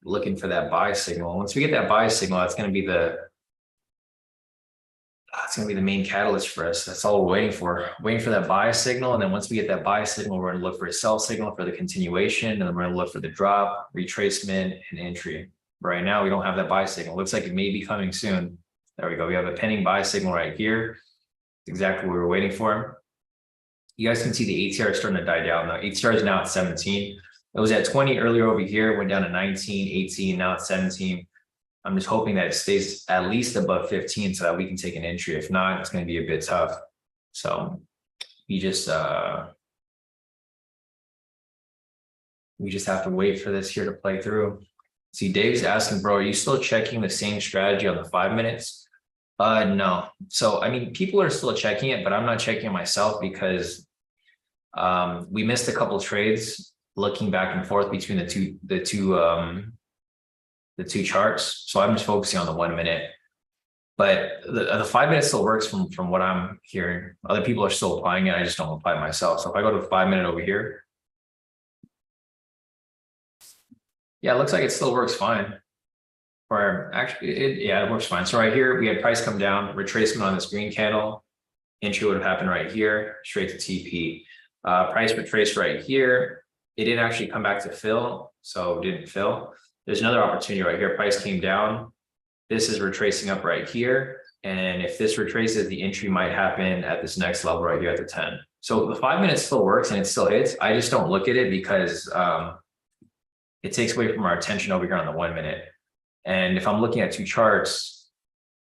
looking for that buy signal. Once we get that buy signal, that's going to be It's going to be the main catalyst for us. That's all we're waiting for that buy signal. And then once we get that buy signal, we're going to look for a sell signal for the continuation. And then we're going to look for the drop, retracement, and entry. Right now, we don't have that buy signal. Looks like it may be coming soon. There we go. We have a pending buy signal right here. Exactly what we were waiting for. You guys can see the ATR starting to die down. Now, ATR is now at 17. It was at 20 earlier over here, went down to 19, 18, now it's 17. I'm just hoping that it stays at least above 15 so that we can take an entry. If not, it's going to be a bit tough. So we just have to wait for this here to play through. See, Dave's asking, bro, are you still checking the same strategy on the 5 minutes? No. So, I mean, people are still checking it, but I'm not checking it myself because we missed a couple of trades looking back and forth between the two charts. So I'm just focusing on the 1 minute, but the 5 minutes still works from what I'm hearing. Other people are still applying it. I just don't apply it myself. So if I go to the 5 minute over here, yeah, it looks like it still works fine. Or actually, it works fine. So right here, we had price come down, retracement on this green candle. Entry would have happened right here, straight to TP. Price retraced right here. It didn't actually come back to fill, so it didn't fill. There's another opportunity right here. Price came down. This is retracing up right here. And if this retraces, the entry might happen at this next level right here at the 10. So the 5 minutes still works and it still hits. I just don't look at it because it takes away from our attention over here on the 1 minute. And if I'm looking at two charts,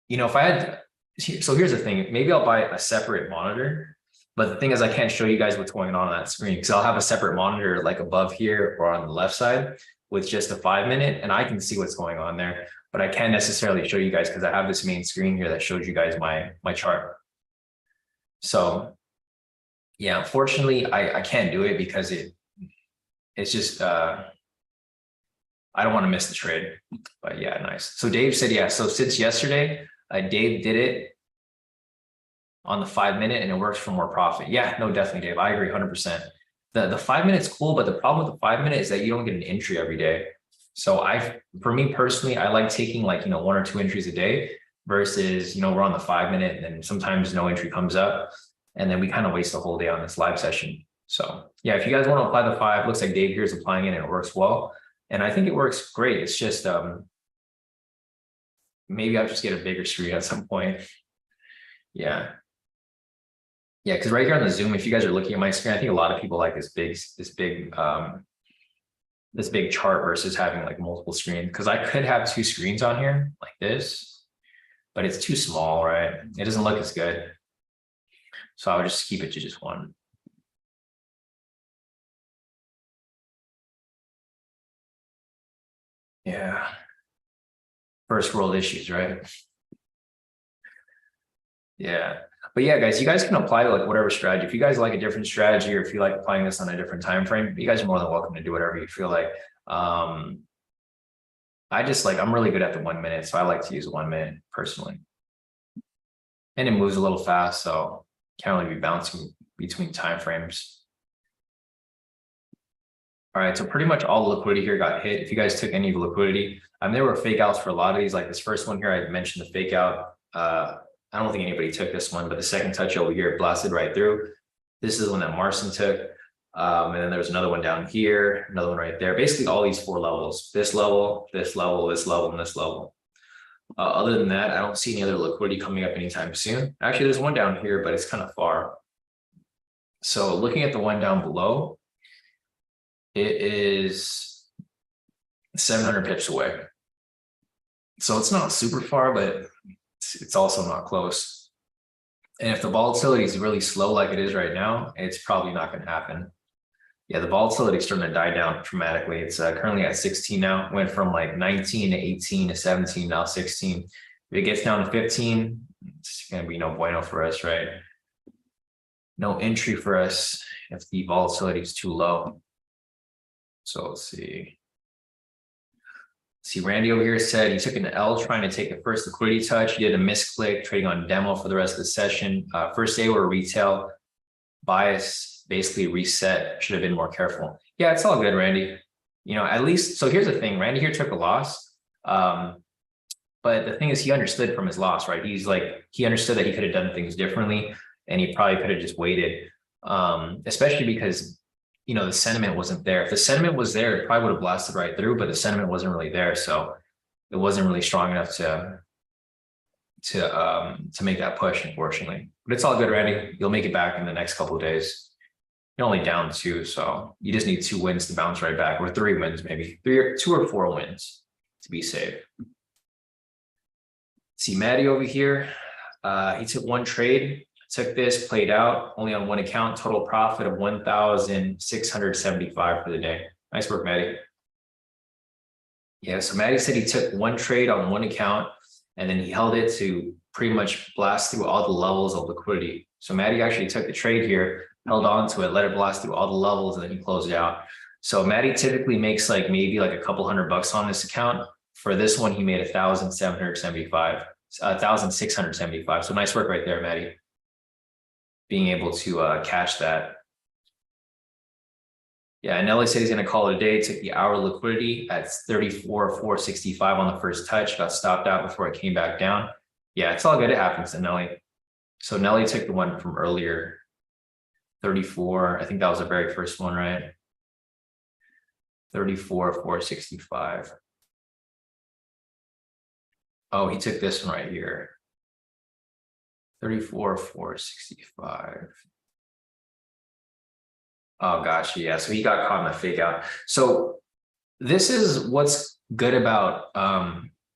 if I had, so here's the thing, maybe I'll buy a separate monitor. But the thing is, I can't show you guys what's going on that screen because I'll have a separate monitor like above here or on the left side with just a 5 minute, and I can see what's going on there, but I can't necessarily show you guys because I have this main screen here that shows you guys my chart. So yeah, unfortunately, I can't do it because it's just I don't want to miss the trade. But yeah, nice. So Dave said, yeah. So since yesterday, Dave did it on the 5 minute and it works for more profit. Yeah, no, definitely, Dave. I agree 100%. The 5 minutes cool, but the problem with the 5 minute is that you don't get an entry every day. So for me personally, I like taking like, 1 or 2 entries a day versus, we're on the 5 minute and then sometimes no entry comes up and then we kind of waste the whole day on this live session. So yeah, if you guys want to apply the 5, looks like Dave here is applying it and it works well. And I think it works great. It's just, maybe I'll just get a bigger screen at some point. Yeah. Yeah, because right here on the Zoom, if you guys are looking at my screen, I think a lot of people like this big chart versus having like multiple screens. Because I could have 2 screens on here like this, but it's too small, right? It doesn't look as good. So I would just keep it to just 1. Yeah. First world issues, right? Yeah. But yeah, guys, you guys can apply like whatever strategy. If you guys like a different strategy or if you like applying this on a different time frame, you guys are more than welcome to do whatever you feel like. I'm really good at the 1 minute, so I like to use 1 minute personally. And it moves a little fast, so can't really be bouncing between time frames. All right, so pretty much all the liquidity here got hit. If you guys took any of the liquidity, there were fake outs for a lot of these. Like this first one here, I mentioned the fake out. I don't think anybody took this one, but the second touch over here blasted right through. This is the one that Marcin took. And then there was another one down here, another one right there. Basically all these 4 levels, this level, this level, this level, and this level. Other than that, I don't see any other liquidity coming up anytime soon. Actually, there's one down here, but it's kind of far. So looking at the one down below, it is 700 pips away. So it's not super far, but it's also not close. And if the volatility is really slow like it is right now, it's probably not going to happen. Yeah, the volatility is starting to die down dramatically. It's currently at 16 now. Went from like 19 to 18 to 17, now 16. If it gets down to 15, it's going to be no bueno for us, right? No entry for us if the volatility is too low. So let's see. See, Randy over here said he took an L trying to take the first liquidity touch. He did a misclick, trading on demo for the rest of the session. First day were retail bias, basically reset. Should have been more careful. Yeah, it's all good, Randy. At least, so here's the thing. Randy here took a loss. But the thing is, he understood from his loss, right? He understood that he could have done things differently, and he probably could have just waited, especially because, the sentiment wasn't there. If the sentiment was there, it probably would have blasted right through, but the sentiment wasn't really there. So it wasn't really strong enough to make that push, unfortunately. But it's all good, Randy. You'll make it back in the next couple of days. You're only down 2, so you just need 2 wins to bounce right back, or 3 wins, maybe 2 or 4 wins to be safe. See Maddie over here. He took 1 trade, took this, played out only on 1 account, total profit of 1,675 for the day. Nice work, Maddie. Yeah, so Maddie said he took 1 trade on 1 account, and then he held it to pretty much blast through all the levels of liquidity. So Maddie actually took the trade here, held on to it, let it blast through all the levels, and then he closed it out. So Maddie typically makes maybe a couple $100 on this account. For this one, he made 1,675. So nice work right there, Maddie. Being able to catch that. Yeah, and Nelly said he's going to call it a day. Took the hour liquidity at 34,465 on the first touch. Got stopped out before it came back down. Yeah, it's all good. It happens to Nelly. So Nelly took the one from earlier, 34. I think that was the very first one, right? 34,465. Oh, he took this one right here. 34,465. Oh gosh, yeah. So he got caught in the fake out. So this is what's good about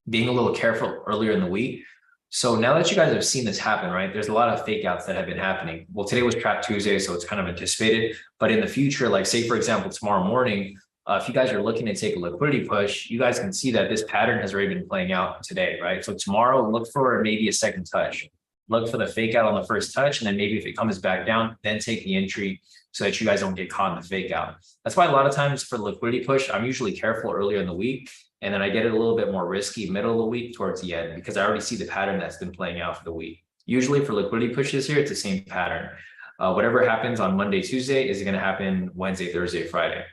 being a little careful earlier in the week. So now that you guys have seen this happen, right? There's a lot of fake outs that have been happening. Well, today was Trap Tuesday, so it's kind of anticipated. But in the future, say for example, tomorrow morning, if you guys are looking to take a liquidity push, you guys can see that this pattern has already been playing out today, right? So tomorrow, look for maybe a second touch. Look for the fake out on the first touch, and then maybe if it comes back down, then take the entry so that you guys don't get caught in the fake out. That's why a lot of times for the liquidity push, I'm usually careful earlier in the week, and then I get it a little bit more risky middle of the week towards the end, because I already see the pattern that's been playing out for the week. Usually for liquidity pushes here, it's the same pattern. Whatever happens on Monday, Tuesday is going to happen Wednesday, Thursday, Friday.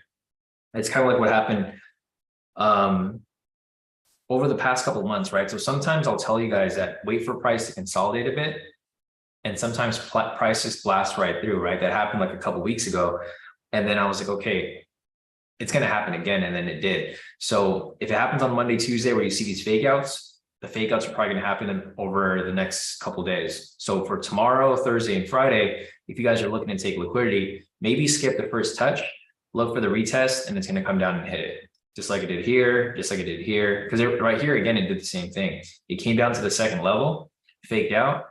It's kind of like what happened over the past couple of months, right? So sometimes I'll tell you guys that wait for price to consolidate a bit, and sometimes price just blasts right through, right? That happened a couple of weeks ago, and then I was like, okay, it's going to happen again, and then it did. So if it happens on Monday, Tuesday, where you see these fake outs, the fake outs are probably going to happen over the next couple of days. So for tomorrow, Thursday, and Friday, if you guys are looking to take liquidity, maybe skip the first touch, look for the retest, and it's going to come down and hit it. Just like it did here, just like it did here. Because right here, again, it did the same thing. It came down to the second level, faked out,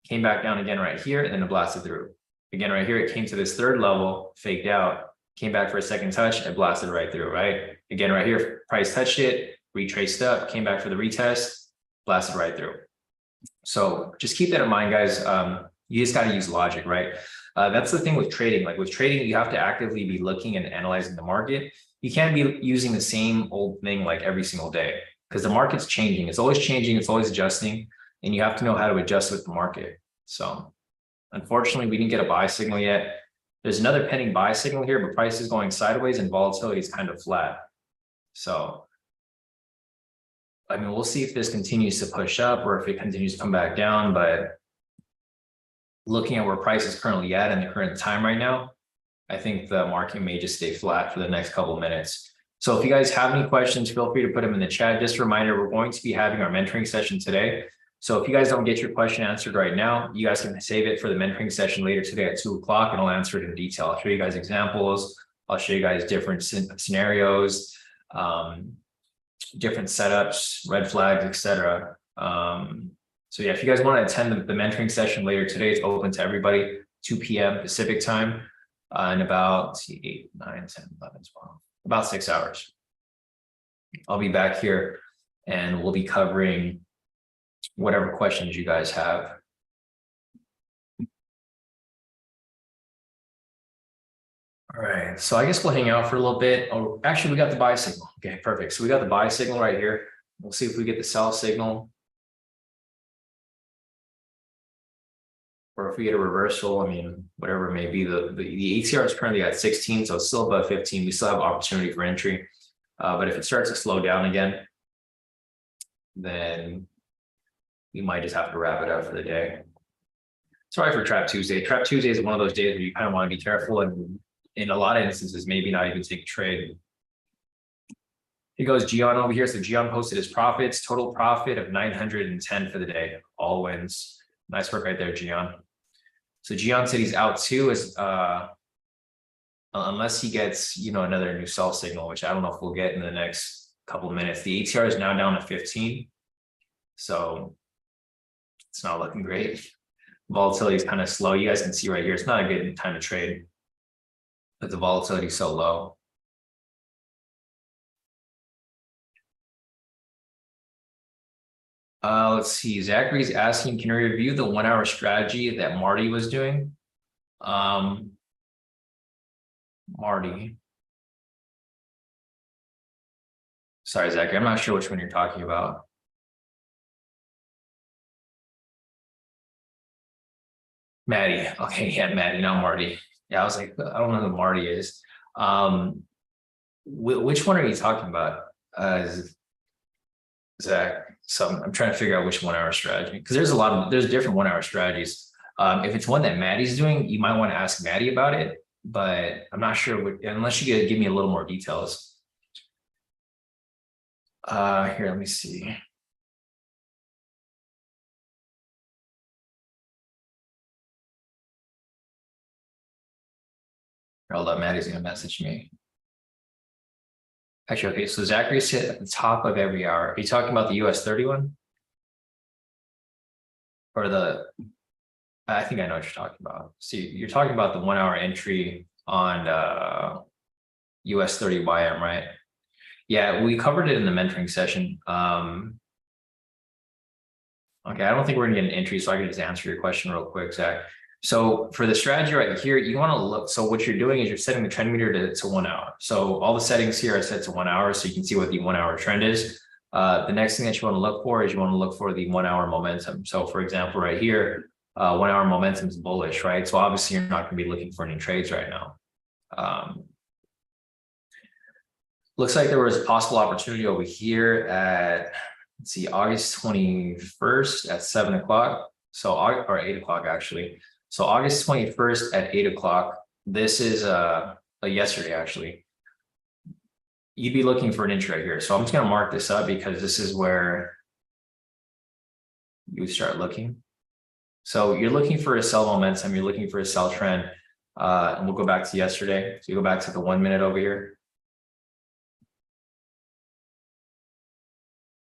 came back down again right here, and then it blasted through. Again, right here, it came to this third level, faked out, came back for a second touch, and blasted right through, right? Again, right here, price touched it, retraced up, came back for the retest, blasted right through. So just keep that in mind, guys. You just got to use logic, right? That's the thing with trading. With trading, you have to actively be looking and analyzing the market. You can't be using the same old thing every single day, because the market's changing. It's always changing. It's always adjusting, and you have to know how to adjust with the market. So unfortunately, we didn't get a buy signal yet. There's another pending buy signal here, but price is going sideways and volatility is kind of flat. So, I mean, we'll see if this continues to push up or if it continues to come back down, but looking at where price is currently at in the current time right now, I think the market may just stay flat for the next couple of minutes. So if you guys have any questions, feel free to put them in the chat. Just a reminder, we're going to be having our mentoring session today. So if you guys don't get your question answered right now, you guys can save it for the mentoring session later today at 2 o'clock, and I'll answer it in detail. I'll show you guys examples. I'll show you guys different scenarios, different setups, red flags, etc. So yeah, if you guys want to attend the mentoring session later today, it's open to everybody, 2 p.m. Pacific time, in about 8, 9, 10, 11, 12, about 6 hours. I'll be back here and we'll be covering whatever questions you guys have. All right, so I guess we'll hang out for a little bit. Oh, actually, we got the buy signal. Okay, perfect. So we got the buy signal right here. We'll see if we get the sell signal, or if we get a reversal. I mean, whatever it may be. The ATR is currently at 16, so it's still above 15. We still have opportunity for entry. But if it starts to slow down again, then we might just have to wrap it up for the day. Sorry for Trap Tuesday. Trap Tuesday is one of those days where you kind of want to be careful and in a lot of instances, maybe not even take a trade. Here goes Gian over here. So Gian posted his profits, total profit of 910 for the day, all wins. Nice work right there, Gian. So Gian said he's out too, unless he gets, another new sell signal, which I don't know if we'll get in the next couple of minutes. The ATR is now down to 15. So it's not looking great. Volatility is kind of slow. You guys can see right here, it's not a good time to trade, but the volatility is so low. Let's see. Zachary's asking, can you review the 1 hour strategy that Marty was doing? Marty. Sorry, Zachary, I'm not sure which one you're talking about. Maddie. Okay, yeah, Maddie, not Marty. Yeah, I was like, I don't know who Marty is. Which one are you talking about? Zach. So I'm trying to figure out which 1 hour strategy, because there's different 1 hour strategies. If it's one that Maddie's doing, you might want to ask Maddie about it, but I'm not sure unless you could give me a little more details. Here, let me see. Hold up, Maddie's gonna message me. Actually, okay, so Zachary said at the top of every hour. Are you talking about the US30 one? Or I think I know what you're talking about. See, you're talking about the 1 hour entry on US30 YM, right? Yeah, we covered it in the mentoring session. Okay, I don't think we're gonna get an entry, so I can just answer your question real quick, Zach. So for the strategy right here, you want to look. So what you're doing is you're setting the trend meter to 1 hour. So all the settings here are set to 1 hour, so you can see what the 1 hour trend is. The next thing that you want to look for is you want to look for the 1 hour momentum. So for example, right here, 1 hour momentum is bullish, right? So obviously you're not going to be looking for any trades right now. Looks like there was possible opportunity over here at, let's see, August 21st at 7 o'clock. So, or 8 o'clock actually. So August 21st at 8 o'clock, this is yesterday actually. You'd be looking for an entry right here. So I'm just going to mark this up because this is where you would start looking. So you're looking for a sell momentum, you're looking for a sell trend. And we'll go back to yesterday. So you go back to the 1 minute over here.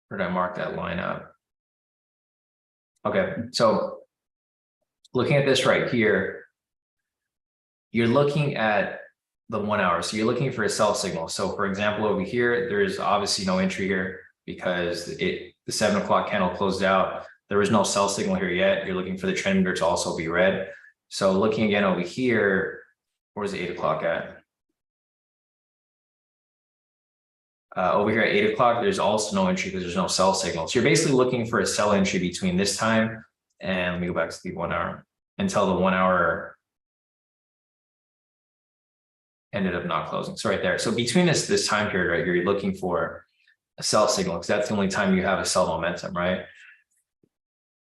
Where did I mark that line up? Okay, so looking at this right here, you're looking at the 1 hour. So you're looking for a sell signal. So for example, over here, there's obviously no entry here because the 7 o'clock candle closed out. There was no sell signal here yet. You're looking for the trend meter to also be red. So looking again over here, where's the 8 o'clock at? Over here at 8 o'clock, there's also no entry because there's no sell signal. So you're basically looking for a sell entry between this time and let me go back to the 1 hour until the 1 hour ended up not closing. So right there. So between this time period right here, you're looking for a sell signal because that's the only time you have a sell momentum, right?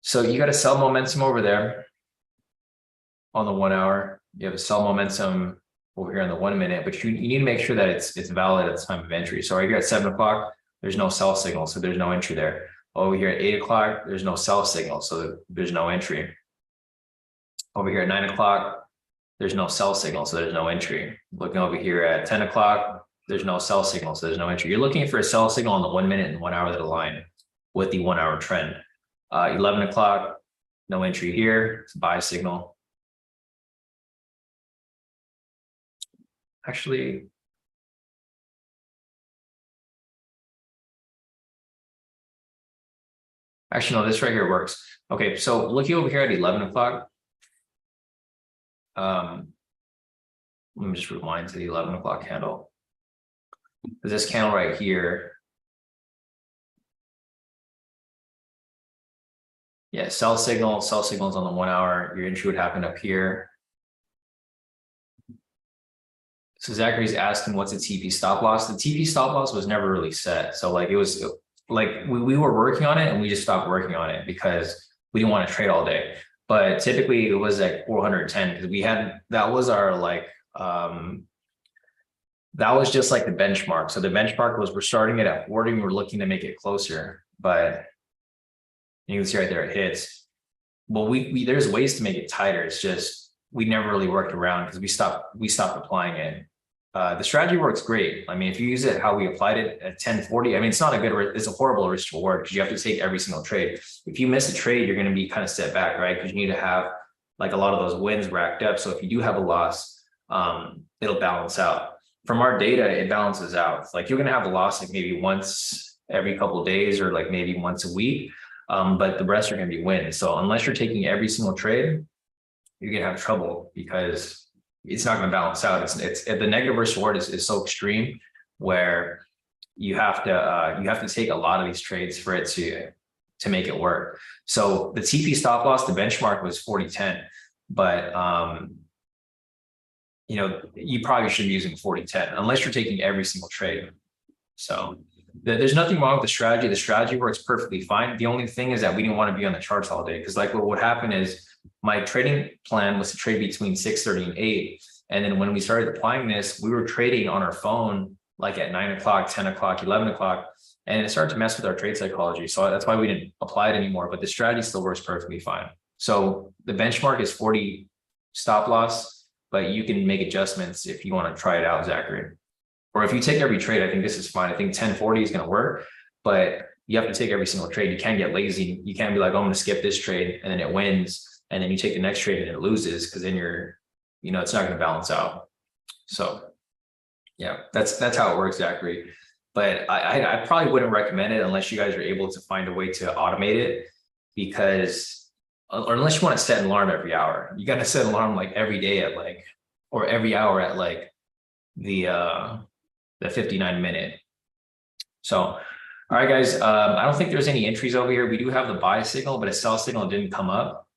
So you got a sell momentum over there on the 1 hour. You have a sell momentum over here on the 1 minute, but you need to make sure that it's valid at the time of entry. So right here at 7 o'clock, there's no sell signal, so there's no entry there. Over here at 8 o'clock, there's no sell signal, so there's no entry. Over here at 9 o'clock, there's no sell signal, so there's no entry. Looking over here at 10 o'clock, there's no sell signal, so there's no entry. You're looking for a sell signal on the 1 minute and 1 hour that align with the 1 hour trend. 11 o'clock, no entry here, it's a buy signal. Actually, no, this right here works. Okay, so looking over here at 11 o'clock, let me just rewind to the 11 o'clock candle. This candle right here, yeah, sell signals on the 1 hour. Your entry would happen up here. So Zachary's asking what's a TP stop loss. The TP stop loss was never really set. So like it was like we were working on it and we just stopped working on it because we didn't want to trade all day. But typically it was like 410 because we had, that was our like, that was just like the benchmark. So the benchmark was, we're starting it at 40 and we're looking to make it closer, but you can see right there, it hits. Well, we there's ways to make it tighter. It's just, we never really worked around because we stopped applying it. The strategy works great. I mean, if you use it how we applied it at 1040, I mean, it's not a good, it's a horrible risk to reward because you have to take every single trade. If you miss a trade, you're going to be kind of set back, right? Because you need to have like a lot of those wins racked up. So if you do have a loss, it'll balance out. From our data, it balances out. Like you're going to have a loss like maybe once every couple of days or like maybe once a week, but the rest are going to be wins. So unless you're taking every single trade, you're going to have trouble because it's not going to balance out. It's the negative risk reward is so extreme where you have to take a lot of these trades for it to make it work. So the TP stop loss, the benchmark was 40.10, but you know, you probably should be using 40.10 unless you're taking every single trade. So there's nothing wrong with the strategy. The strategy works perfectly fine. The only thing is that we didn't want to be on the charts all day because like what would happen is my trading plan was to trade between 6:30 and 8. And then when we started applying this, we were trading on our phone like at 9 o'clock, 10 o'clock, 11 o'clock, and it started to mess with our trade psychology. So that's why we didn't apply it anymore, but the strategy still works perfectly fine. So the benchmark is 40 stop loss, but you can make adjustments if you want to try it out, Zachary. Or if you take every trade, I think this is fine. I think 1040 is going to work, but you have to take every single trade. You can't get lazy. You can't be like, oh, I'm going to skip this trade and then it wins. And then you take the next trade and it loses because then you're, you know, it's not going to balance out. So yeah, that's how it works, Zachary. But I probably wouldn't recommend it unless you guys are able to find a way to automate it because, or unless you want to set an alarm every hour, you got to set an alarm like every day at like, or every hour at like the 59-minute. So, all right, guys, I don't think there's any entries over here. We do have the buy signal, but a sell signal didn't come up.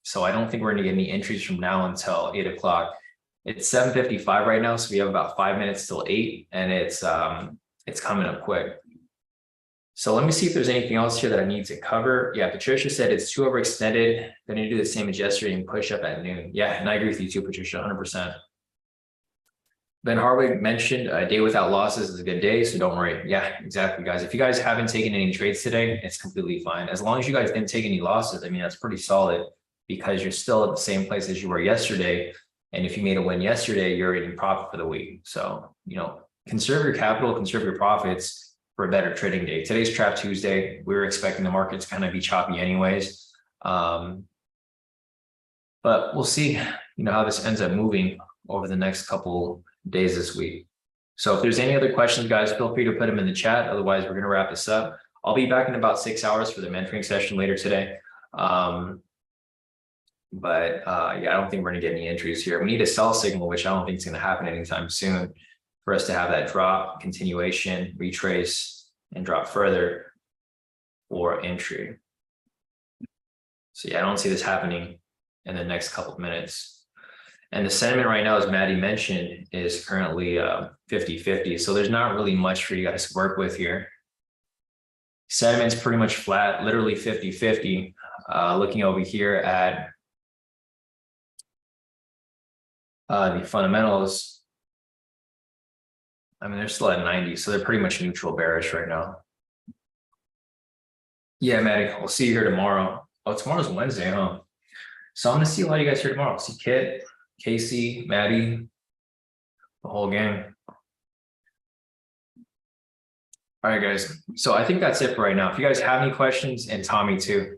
So I don't think we're going to get any entries from now until 8 o'clock. It's 7:55 right now. So we have about 5 minutes till 8 and it's coming up quick. So let me see if there's anything else here that I need to cover. Yeah, Patricia said it's too overextended. They're going to do the same as yesterday and push up at noon. Yeah, and I agree with you too, Patricia, 100%. Ben Harwig mentioned a day without losses is a good day, so don't worry. Yeah, exactly, guys. If you guys haven't taken any trades today, it's completely fine. As long as you guys didn't take any losses, I mean, that's pretty solid because you're still at the same place as you were yesterday. And if you made a win yesterday, you're in profit for the week. So, you know, conserve your capital, conserve your profits for a better trading day. Today's Trap Tuesday. We were expecting the market to kind of be choppy anyways. But we'll see, you know, how this ends up moving over the next couple days this week. So if there's any other questions, guys, feel free to put them in the chat. Otherwise, we're going to wrap this up. I'll be back in about 6 hours for the mentoring session later today. Yeah, I don't think we're going to get any entries here. We need a sell signal, which I don't think is going to happen anytime soon for us to have that drop, continuation, retrace, and drop further for entry. So yeah, I don't see this happening in the next couple of minutes. And the sentiment right now, as Maddie mentioned, is currently 50-50. So there's not really much for you guys to work with here. Sentiment's pretty much flat, literally 50-50. Looking over here at the fundamentals, I mean, they're still at 90, so they're pretty much neutral bearish right now. Yeah, Maddie, we'll see you here tomorrow. Oh, tomorrow's Wednesday, huh? So I'm going to see a lot of you guys here tomorrow. I'll see Kit, Casey, Maddie, the whole gang. All right, guys. So I think that's it for right now. If you guys have any questions, and Tommy too,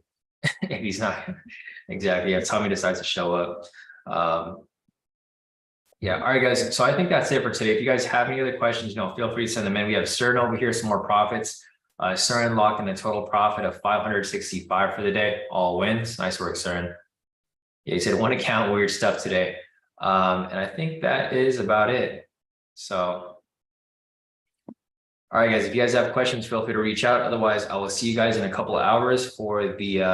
if he's not exactly, if Tommy decides to show up. Yeah. All right, guys. So I think that's it for today. If you guys have any other questions, you know, feel free to send them in. We have CERN over here, some more profits. CERN locked in a total profit of 565 for the day. All wins. Nice work, CERN. Yeah, he said one account weird stuff today. And I think that is about it. So, all right, guys, if you guys have questions, feel free to reach out. Otherwise, I will see you guys in a couple of hours for the